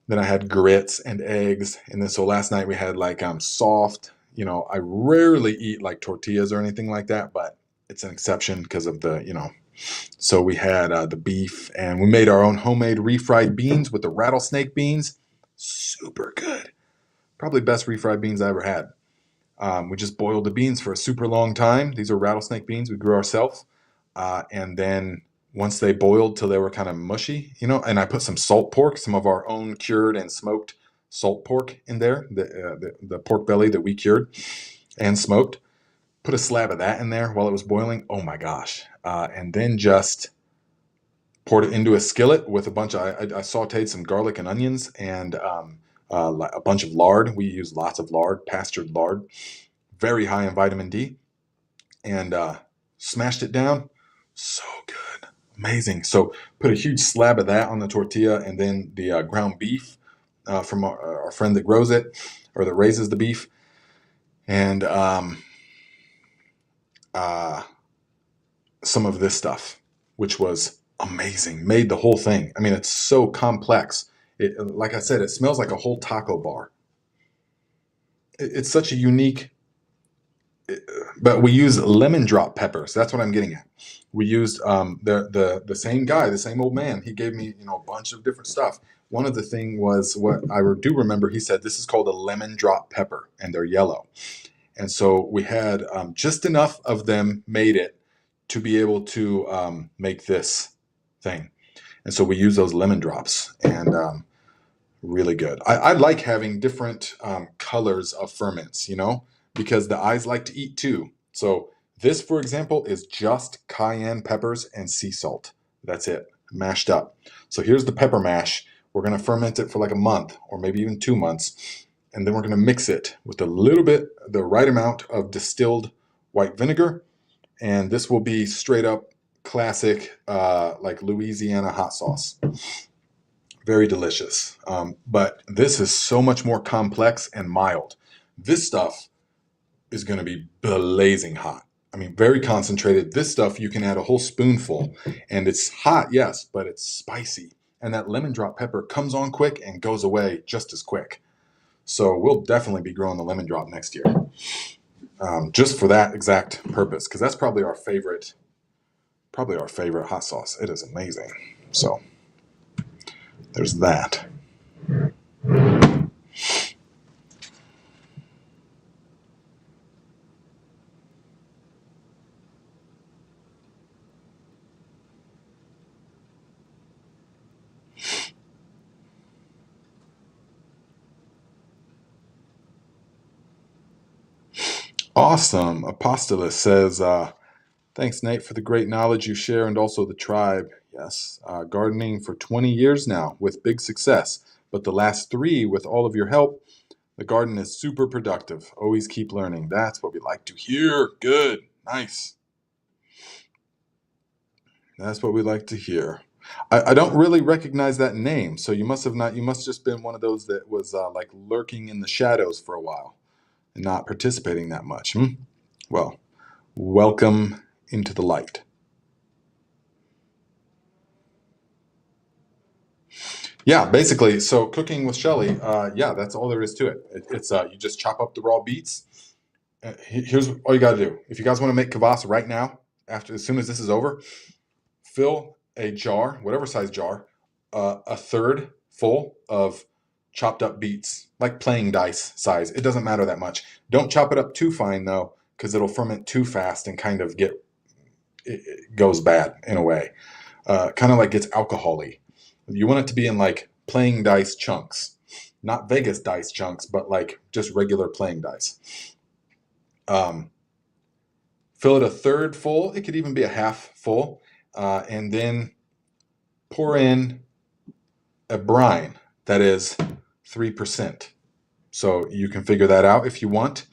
Then I had grits and eggs, and then so last night we had like soft. I rarely eat like tortillas or anything like that, but it's an exception because of the. So we had the beef, and we made our own homemade refried beans with the rattlesnake beans. Super good. Probably best refried beans I ever had. We just boiled the beans for a super long time. These are rattlesnake beans we grew ourselves. And then once they boiled till they were kind of mushy, and I put some salt pork, some of our own cured and smoked salt pork in there, the pork belly that we cured and smoked. Put a slab of that in there while it was boiling. Oh my gosh. And then just poured it into a skillet with a bunch of, I sauteed some garlic and onions and a bunch of lard. We use lots of lard, pastured lard, very high in vitamin D, and smashed it down. So good. Amazing. So put a huge slab of that on the tortilla, and then the ground beef from our friend that grows it or that raises the beef, and some of this stuff, which was amazing. Made the whole thing. I mean, it's so complex. Like I said, it smells like a whole taco bar. It's such a unique, but we use lemon drop peppers. That's what I'm getting at. We used the same guy, the same old man. He gave me a bunch of different stuff. One of the thing was what I do remember. He said this is called a lemon drop pepper, and they're yellow. And so we had just enough of them made it to be able to make this thing. And so we use those lemon drops, and really good. I like having different colors of ferments, because the eyes like to eat too. So this, for example, is just cayenne peppers and sea salt. That's it, mashed up. So here's the pepper mash. We're going to ferment it for like a month or maybe even 2 months. And then we're going to mix it with a little bit, the right amount of distilled white vinegar. And this will be straight up classic, like Louisiana hot sauce. Very delicious. But this is so much more complex and mild. This stuff is going to be blazing hot. I mean, very concentrated. This stuff, you can add a whole spoonful, and it's hot, yes, but it's spicy. And that lemon drop pepper comes on quick and goes away just as quick. So we'll definitely be growing the lemon drop next year, just for that exact purpose, because that's probably our favorite hot sauce. It is amazing. So there's that. Awesome. Apostolus says, thanks, Nate, for the great knowledge you share and also the tribe. Yes, gardening for 20 years now with big success, but the last 3 with all of your help. The garden is super productive. Always keep learning. That's what we like to hear. Good. Nice. That's what we like to hear. I don't really recognize that name, so you must have not. You must just been one of those that was like lurking in the shadows for a while and not participating that much. Well, welcome into the light. Yeah, basically. So cooking with Shelly, yeah, that's all there is to it. It's you just chop up the raw beets. Here's all you got to do. If you guys want to make kvass right now, as soon as this is over, fill a jar, whatever size jar, a third full of chopped up beets, like playing dice size. It doesn't matter that much. Don't chop it up too fine though, because it'll ferment too fast and kind of it goes bad in a way. Kind of like gets alcohol-y. You want it to be in like playing dice chunks, not Vegas dice chunks, but like just regular playing dice. Fill it a third full. It could even be a half full. And then pour in a brine that is 3%. So you can figure that out if you want.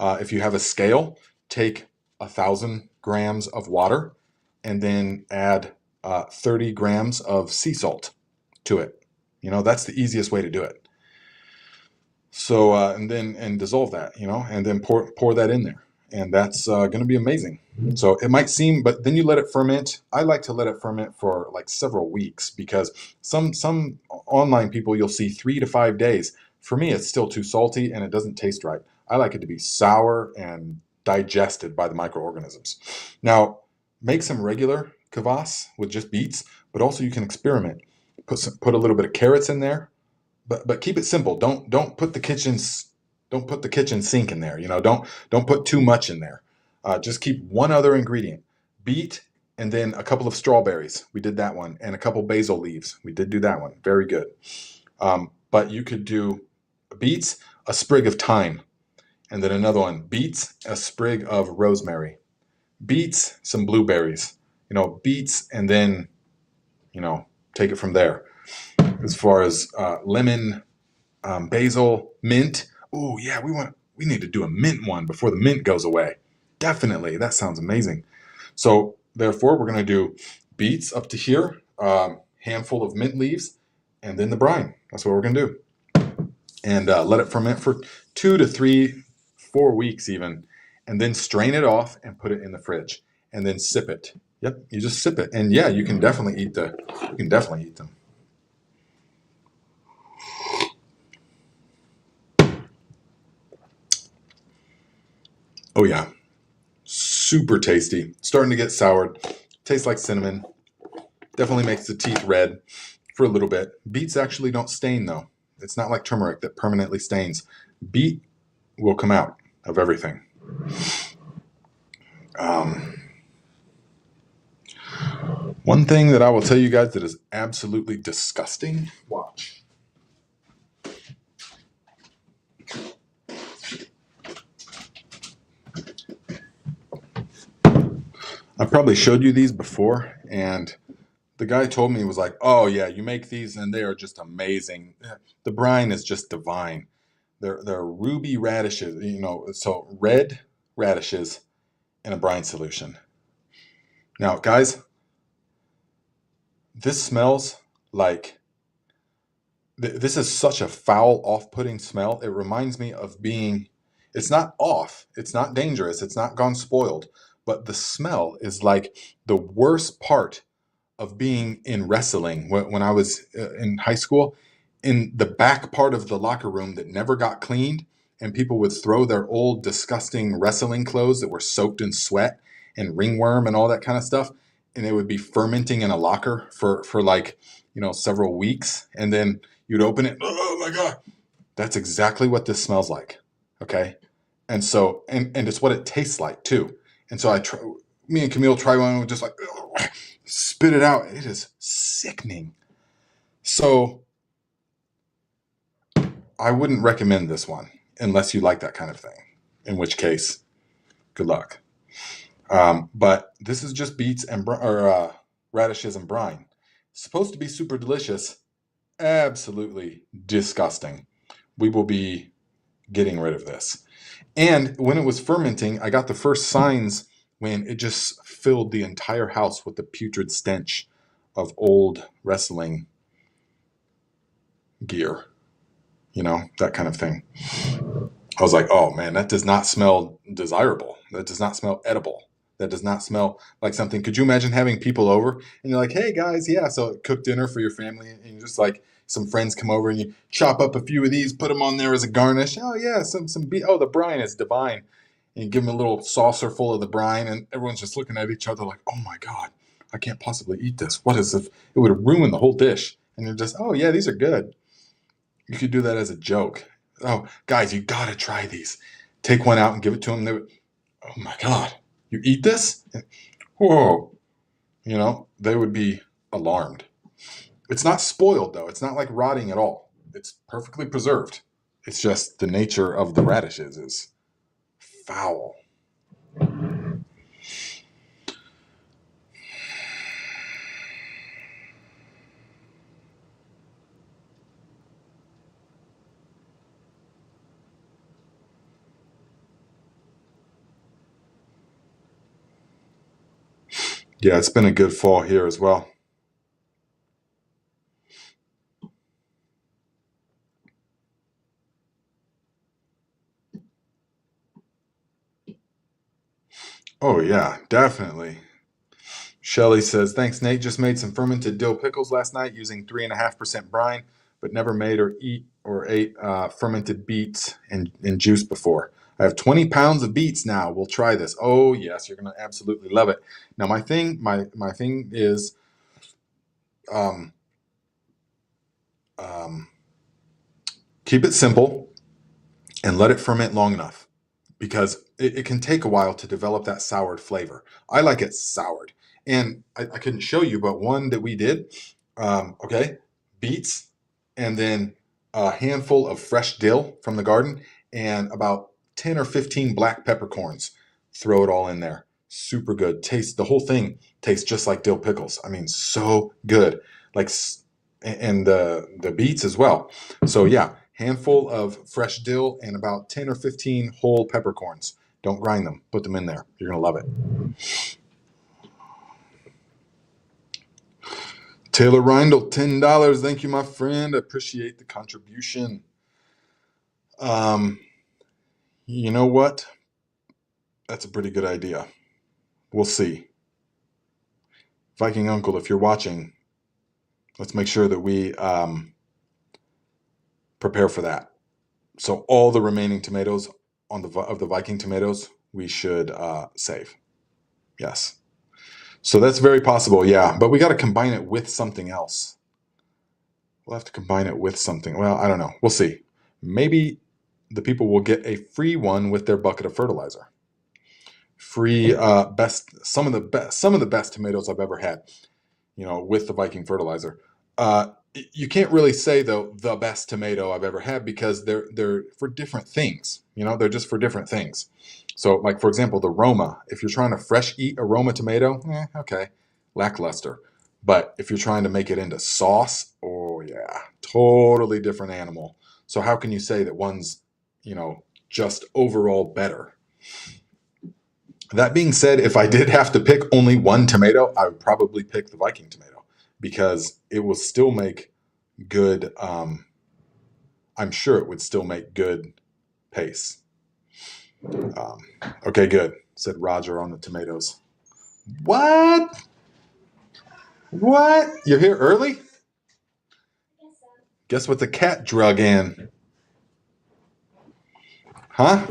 If you have a scale, take 1,000 grams of water and then add 30 grams of sea salt to it. You know, that's the easiest way to do it. So and dissolve that, you know, and then pour that in there, and that's going to be amazing. So it might seem, but then you let it ferment. I like to let it ferment for like several weeks, because some online people you'll see 3 to 5 days. For me, it's still too salty and it doesn't taste right. I like it to be sour and digested by the microorganisms. Now, make some regular kvass with just beets, but also you can experiment. Put a little bit of carrots in there, but keep it simple. Don't put the kitchen sink in there. You know, don't put too much in there. Just keep one other ingredient: beet, and then a couple of strawberries. We did that one, and a couple basil leaves. We did do that one. Very good. But you could do beets, a sprig of thyme, and then another one: beets, a sprig of rosemary, beets, some blueberries. You know, beets, and then, you know, take it from there. As far as lemon, basil, mint. Oh yeah, we need to do a mint one before the mint goes away. Definitely, that sounds amazing. So therefore, we're going to do beets up to here, handful of mint leaves, and then the brine. That's what we're going to do, and let it ferment for 2 to 3, 4 weeks even, and then strain it off and put it in the fridge, and then sip it. Yep, you just sip it, and yeah, you can definitely eat them. Oh yeah, super tasty. Starting to get soured. Tastes like cinnamon. Definitely makes the teeth red for a little bit. Beets actually don't stain though. It's not like turmeric that permanently stains. Beet will come out of everything. One thing that I will tell you guys that is absolutely disgusting. Watch. I probably showed you these before, and the guy told me, he was like, "Oh yeah, you make these and they are just amazing. The brine is just divine. They're ruby radishes, you know, so red radishes in a brine solution." Now, guys, this smells like this is such a foul, off-putting smell. It reminds me of being. It's not off. It's not dangerous. It's not gone spoiled. But the smell is like the worst part of being in wrestling when I was in high school, in the back part of the locker room that never got cleaned, and people would throw their old disgusting wrestling clothes that were soaked in sweat and ringworm and all that kind of stuff, and they would be fermenting in a locker for like, you know, several weeks, and then you'd open it. Oh my god, that's exactly what this smells like. Okay, and so and it's what it tastes like too. And so me and Camille try one, and we're just like, spit it out. It is sickening. So I wouldn't recommend this one unless you like that kind of thing, in which case, good luck. But this is just beets and radishes and brine. Supposed to be super delicious. Absolutely disgusting. We will be getting rid of this. And when it was fermenting, I got the first signs when it just filled the entire house with the putrid stench of old wrestling gear, you know, that kind of thing. I was like, oh man, that does not smell desirable. That does not smell edible. That does not smell like something. Could you imagine having people over and you're like, hey guys, yeah, so cook dinner for your family, and you just like some friends come over and you chop up a few of these, put them on there as a garnish. Oh yeah, oh, the brine is divine. And you give them a little saucer full of the brine, and everyone's just looking at each other like, oh my God, I can't possibly eat this. What is this? It would have ruined the whole dish. And you're just, oh yeah, these are good. You could do that as a joke. Oh, guys, you gotta try these. Take one out and give it to them. They would, oh my God, you eat this? Whoa. You know, they would be alarmed. It's not spoiled though. It's not like rotting at all. It's perfectly preserved. It's just the nature of the radishes is foul. Yeah, it's been a good fall here as well. Oh yeah, definitely. Shelly says, thanks, Nate. Just made some fermented dill pickles last night using 3.5% brine, but never made or ate fermented beets and juice before. I have 20 pounds of beets now. We'll try this. Oh yes, you're gonna absolutely love it. Now my thing is um, um, keep it simple and let it ferment long enough, because it can take a while to develop that soured flavor. I like it soured. And I couldn't show you, but one that we did, okay, beets, and then a handful of fresh dill from the garden, and about 10 or 15 black peppercorns. Throw it all in there. Super good. The whole thing tastes just like dill pickles. I mean, so good. Like, and the beets as well. So yeah, handful of fresh dill and about 10 or 15 whole peppercorns. Don't grind them. Put them in there. You're going to love it. Taylor Reindl, $10. Thank you, my friend. I appreciate the contribution. You know what? That's a pretty good idea. We'll see. Viking Uncle, if you're watching, let's make sure that we prepare for that. So all the remaining tomatoes of the Viking tomatoes, we should save. Yes. So that's very possible, yeah. But we got to combine it with something else. We'll have to combine it with something. Well, I don't know. We'll see. Maybe the people will get a free one with their bucket of fertilizer. Free some of the best tomatoes I've ever had, with the Viking fertilizer. You can't really say though the best tomato I've ever had, because they're for different things. They're just for different things. So, like for example, the Roma. If you're trying to fresh eat a Roma tomato, okay, lackluster. But if you're trying to make it into sauce, oh yeah, totally different animal. So how can you say that one's, just overall better? That being said, if I did have to pick only one tomato, I would probably pick the Viking tomato, because it will still make good. I'm sure it would still make good paste. Okay, good, said Roger on the tomatoes. What? What? You're here early? Guess what the cat drug in? Huh?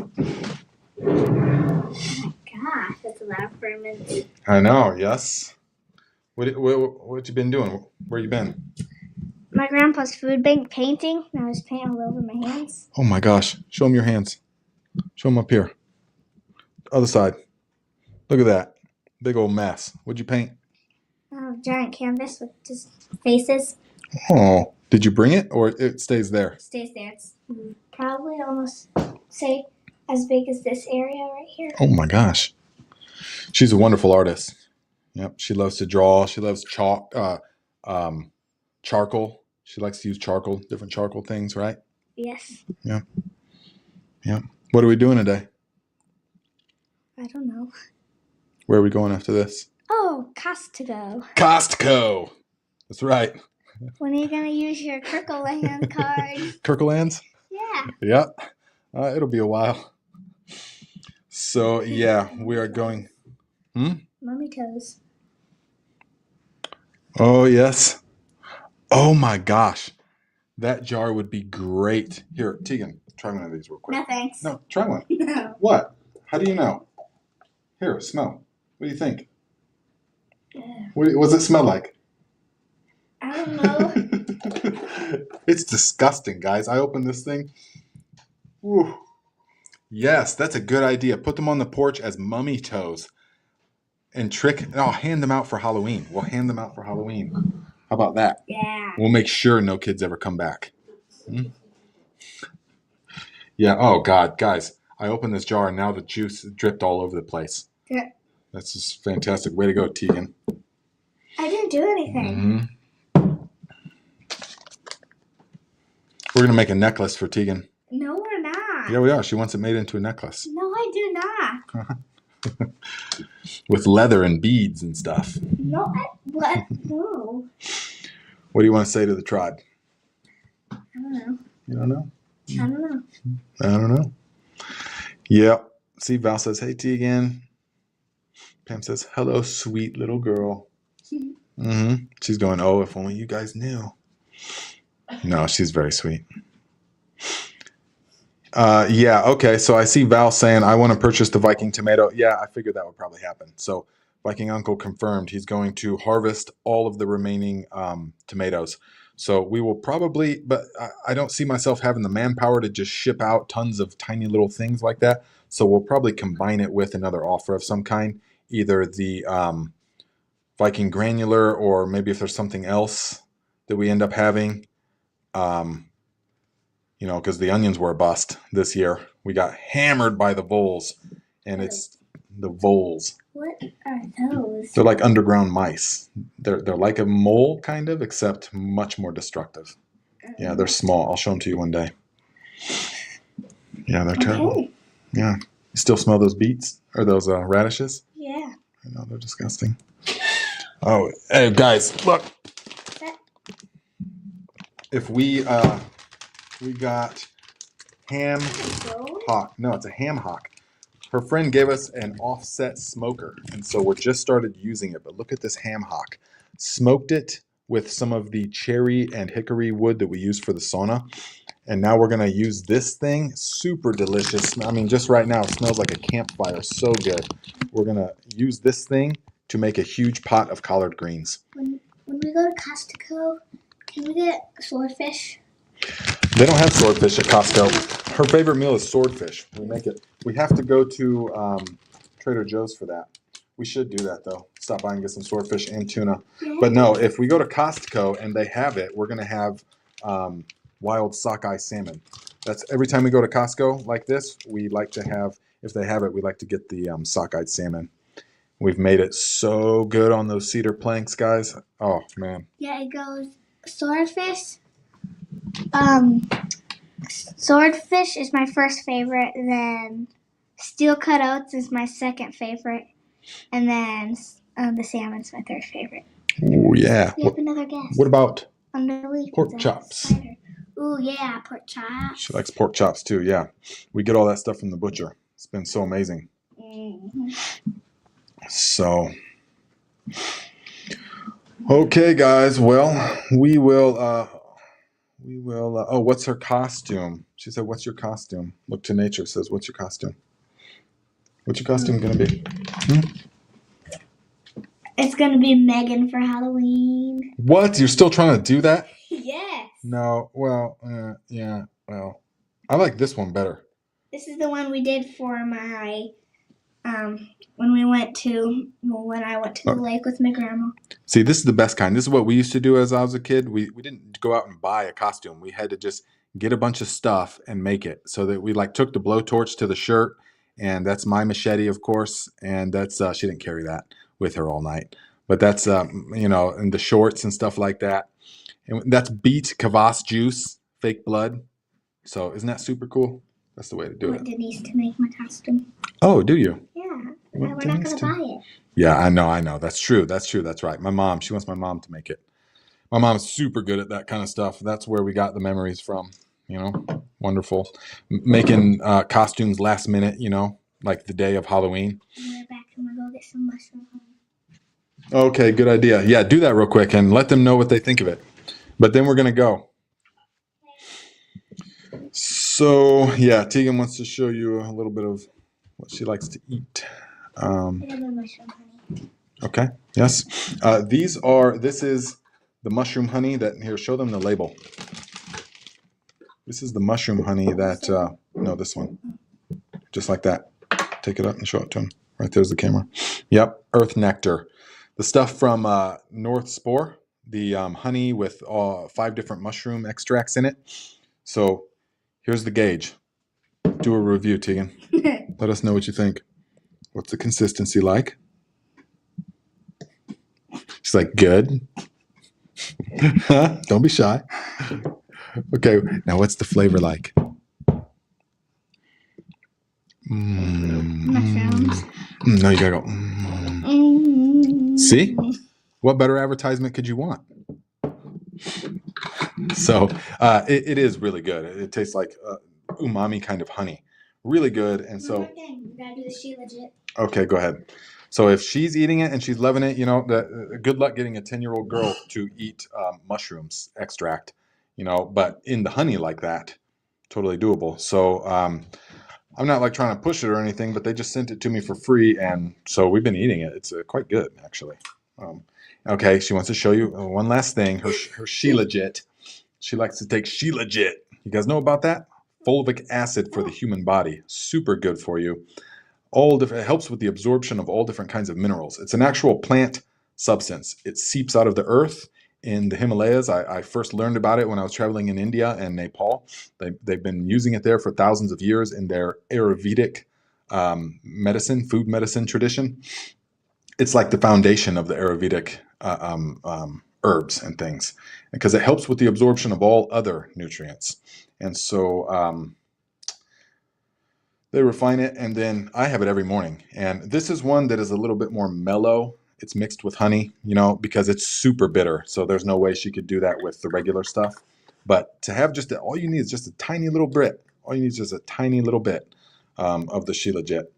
Gosh, that's a lot of fermentation. I know, yes. What you been doing? Where you been? My grandpa's food bank painting, and I was painting all over my hands. Oh my gosh. Show him your hands. Show him up here. Other side. Look at that. Big old mess. What'd you paint? Giant canvas with just faces. Oh. Did you bring it, or it stays there? It stays there. It's probably almost, say, as big as this area right here. Oh my gosh. She's a wonderful artist. Yep. She loves to draw. She loves charcoal. She likes to use charcoal, different charcoal things, right? Yes. Yeah. Yeah. What are we doing today? I don't know. Where are we going after this? Oh, Costco. Costco. That's right. When are you going to use your Kirkland card? Kirklands? Yeah. Yep. It'll be a while. So, yeah, we are going. Mummy toes. Oh, yes. Oh, my gosh. That jar would be great. Here, Tegan, try one of these real quick. No, thanks. No, try one. No. What? How do you know? Here, smell. What do you think? What does it smell like? I don't know. It's disgusting, guys. I opened this thing. Whew. Yes, that's a good idea. Put them on the porch as mummy toes. And I'll hand them out for Halloween. We'll hand them out for Halloween. How about that? Yeah. We'll make sure no kids ever come back. Yeah. Oh, God. Guys, I opened this jar and now the juice dripped all over the place. Yeah. That's just fantastic. Way to go, Tegan. I didn't do anything. We're going to make a necklace for Tegan. No, we're not. Yeah, we are. She wants it made into a necklace. No, I do not. with leather and beads and stuff. No, what? No. What do you want to say to the tribe? I don't know. You don't know? I don't know. I don't know. Yep. See, Val says, hey, Tegan. Pam says, hello, sweet little girl. She's going, oh, if only you guys knew. No, she's very sweet. Yeah, okay. So I see Val saying, I want to purchase the Viking tomato. Yeah, I figured that would probably happen. So Viking Uncle confirmed he's going to harvest all of the remaining tomatoes. So we will probably, but I don't see myself having the manpower to just ship out tons of tiny little things like that. So we'll probably combine it with another offer of some kind, either the Viking granular, or maybe if there's something else that we end up having, you know, because the onions were a bust this year. We got hammered by the voles, and it's the voles. What are those? They're like underground mice. They're like a mole, kind of, except much more destructive. Yeah, they're small. I'll show them to you one day. Yeah, they're terrible. Yeah. You still smell those beets or those radishes? Yeah. I know, they're disgusting. Oh, hey, guys, look. If we got ham hock. No, it's a ham hock. Her friend gave us an offset smoker, and so we're just started using it. But look at this ham hock. Smoked it with some of the cherry and hickory wood that we use for the sauna. And now we're going to use this thing. Super delicious. I mean, just right now, it smells like a campfire. So good. We're going to use this thing to make a huge pot of collard greens. When we go to Costco, can we get swordfish? They don't have swordfish at Costco. Her favorite meal is swordfish. We make it. We have to go to Trader Joe's for that. We should do that, though. Stop by and get some swordfish and tuna. Yeah. But no, if we go to Costco and they have it, we're going to have wild sockeye salmon. That's every time we go to Costco like this, we like to have, if they have it, we like to get the sockeye salmon. We've made it so good on those cedar planks, guys. Oh, man. Yeah, it goes swordfish. Swordfish is my first favorite, then steel cut oats is my second favorite, and then the salmon's my third favorite. Oh, yeah. We have another guess. What about underleaf pork chops? Ooh, yeah, pork chops. She likes pork chops too, yeah. We get all that stuff from the butcher. It's been so amazing. Mm-hmm. So, okay, guys. Well, we will, oh, what's her costume? She said, what's your costume? Look to Nature says, what's your costume? What's your costume going to be? It's going to be Megan for Halloween. What? You're still trying to do that? Yes. No, well, yeah, well, I like this one better. This is the one we did for my, when I went to the lake with my grandma. See, this is the best kind. This is what we used to do as I was a kid. We didn't go out and buy a costume. We had to just get a bunch of stuff and make it. So that we like took the blowtorch to the shirt, and that's my machete, of course, and that's she didn't carry that with her all night. But that's you know, and the shorts and stuff like that. And that's beet kvass juice, fake blood. So isn't that super cool? That's the way to do it. I want Denise to make my costume. Oh, do you? Yeah. We're not going to buy it. Yeah, I know. That's true. That's right. My mom, she wants my mom to make it. My mom's super good at that kind of stuff. That's where we got the memories from, you know. Wonderful. Making costumes last minute, you know, like the day of Halloween. We're back and we'll go get some mushroom honey. Okay, good idea. Yeah, do that real quick and let them know what they think of it. But then we're going to go. So, yeah, Tegan wants to show you a little bit of what she likes to eat. Okay, yes. This is the mushroom honey that, here, show them the label. This is the mushroom honey that, no, this one. Just like that. Take it up and show it to them. Right there's the camera. Yep, earth nectar. The stuff from North Spore, the honey with 5 different mushroom extracts in it. So here's the gauge. Do a review, Tegan. Let us know what you think. What's the consistency like? She's like, good. Don't be shy. Okay, now what's the flavor like? Mushrooms. No, you gotta go. See? What better advertisement could you want? So it is really good. It tastes like umami kind of honey. Really good. And so, One more thing. We gotta do the She Legit. okay, go ahead. So if she's eating it and she's loving it, good luck getting a 10-year-old girl to eat mushrooms extract, but in the honey like that, totally doable. So I'm not like trying to push it or anything, but they just sent it to me for free. And so we've been eating it. It's quite good, actually. Okay, she wants to show you one last thing. Her She Legit. She likes to take She Legit. You guys know about that? Fulvic acid for the human body. Super good for you. It helps with the absorption of all different kinds of minerals. It's an actual plant substance. It seeps out of the earth in the Himalayas. I first learned about it when I was traveling in India and Nepal. They've been using it there for thousands of years in their Ayurvedic food medicine tradition. It's like the foundation of the Ayurvedic herbs and things, because it helps with the absorption of all other nutrients. And so they refine it, and then I have it every morning. And this is one that is a little bit more mellow. It's mixed with honey, because it's super bitter. So there's no way she could do that with the regular stuff. But to have all you need is just a tiny little bit. All you need is just a tiny little bit of the She Legit.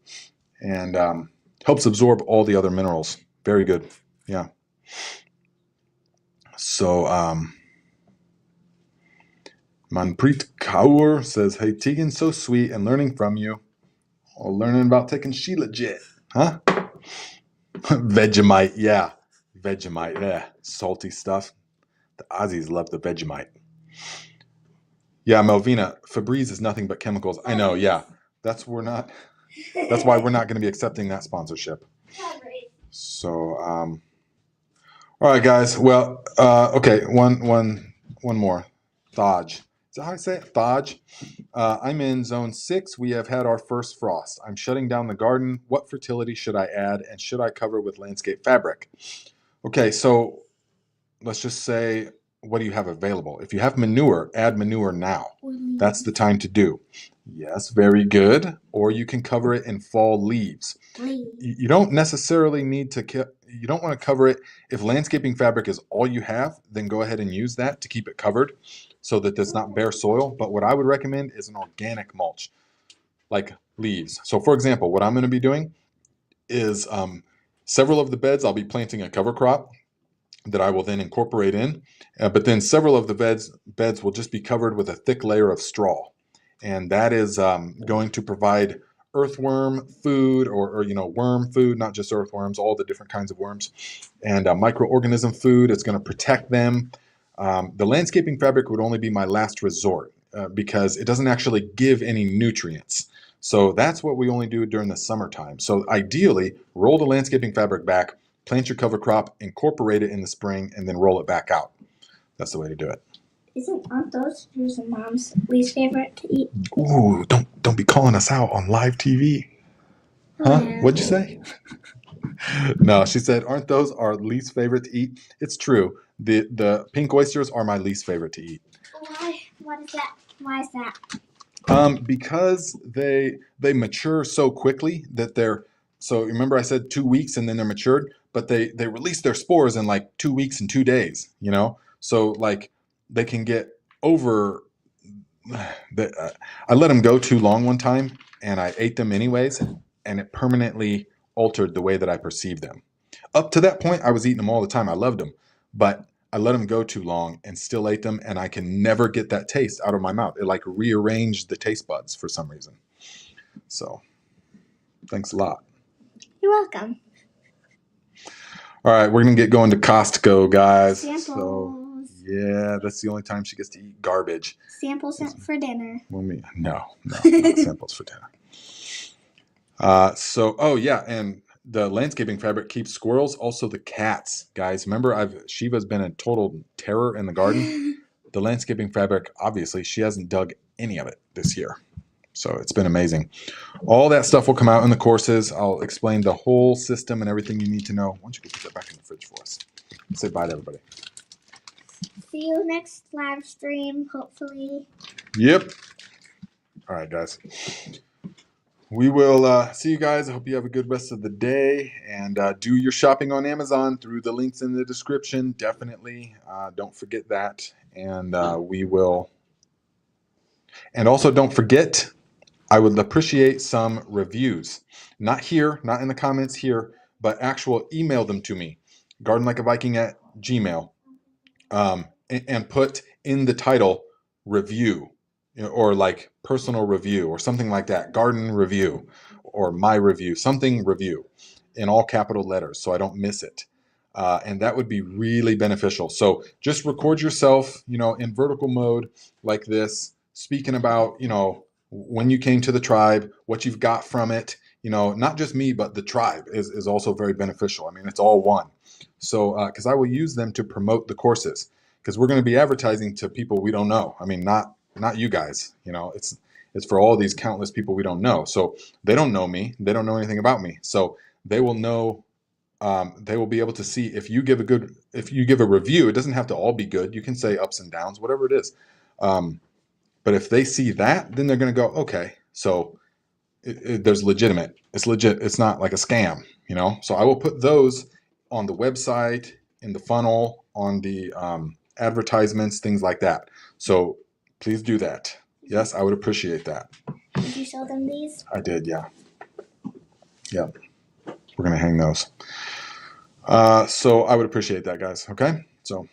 And helps absorb all the other minerals. Very good. Yeah. So Manpreet Kaur says, "Hey Tegan, so sweet and learning from you. Or learning about taking She Legit, huh?" Vegemite, yeah. Vegemite, yeah. Salty stuff. The Aussies love the Vegemite. Yeah, Melvina, Febreze is nothing but chemicals. I know, yeah. That's why we're not going to be accepting that sponsorship. So, all right, guys. Well, okay. One more. Thaj. Is that how I say it? Thaj. I'm in zone 6. We have had our first frost. I'm shutting down the garden. What fertility should I add, and should I cover with landscape fabric? Okay, so let's just say, what do you have available? If you have manure, add manure now. That's the time to do. Yes, very good. Or you can cover it in fall leaves. You don't necessarily need to, you don't want to cover it. If landscaping fabric is all you have, then go ahead and use that to keep it covered so that it's not bare soil. But what I would recommend is an organic mulch, like leaves. So for example, what I'm going to be doing is several of the beds I'll be planting a cover crop that I will then incorporate in. But then several of the beds will just be covered with a thick layer of straw. And that is going to provide earthworm food or worm food, not just earthworms, all the different kinds of worms, and microorganism food. It's going to protect them. The landscaping fabric would only be my last resort because it doesn't actually give any nutrients. So that's what we only do during the summertime. So ideally, roll the landscaping fabric back, plant your cover crop, incorporate it in the spring, and then roll it back out. That's the way to do it. Aren't those your mom's least favorite to eat? Ooh, don't be calling us out on live TV. Huh? Yeah. What'd you say? No, she said, aren't those our least favorite to eat? It's true. The pink oysters are my least favorite to eat. Why? What is that? Why is that? Because they mature so quickly that so remember I said 2 weeks and then they're matured, but they release their spores in like 2 weeks and 2 days, So like they can get over I let them go too long one time and I ate them anyways, and it permanently altered the way that I perceived them. Up to that point, I was eating them all the time. I loved them, but I let them go too long and still ate them, and I can never get that taste out of my mouth. It like rearranged the taste buds for some reason. So, thanks a lot. You're welcome. All right, we're gonna get going to Costco, guys. Samples. So, yeah, that's the only time she gets to eat garbage. Samples for dinner. No, not samples for dinner. Oh yeah, and the landscaping fabric keeps squirrels, also the cats, guys. Remember, Shiva's been a total terror in the garden. The landscaping fabric, obviously, she hasn't dug any of it this year. So it's been amazing. All that stuff will come out in the courses. I'll explain the whole system and everything you need to know. Why don't you go put that back in the fridge for us? Say bye to everybody. See you next live stream, hopefully. Yep. All right, guys. we will see you guys. I hope you have a good rest of the day, and do your shopping on Amazon through the links in the description. Definitely don't forget that. And we will. And also don't forget, I would appreciate some reviews. Not here, not in the comments here, but actual email them to me. Gardenlikeaviking at Gmail. And put in the title review, or like personal review or something like that, garden review or my review, something review in all capital letters so I don't miss it. And that would be really beneficial. So just record yourself, in vertical mode like this, speaking about, when you came to the tribe, what you've got from it. Not just me, but the tribe is also very beneficial. I mean, it's all one. So, because I will use them to promote the courses, because we're going to be advertising to people we don't know. I mean, not you guys. It's for all these countless people we don't know. So they don't know me. They don't know anything about me. So they will know. They will be able to see if you give a review. It doesn't have to all be good. You can say ups and downs, whatever it is. But if they see that, then they're going to go, okay. So there's legitimate. It's legit. It's not like a scam. So I will put those on the website, in the funnel, on the advertisements, things like that. So please do that. Yes, I would appreciate that. Did you show them these? I did, yeah. Yeah. We're going to hang those. So I would appreciate that, guys. Okay? So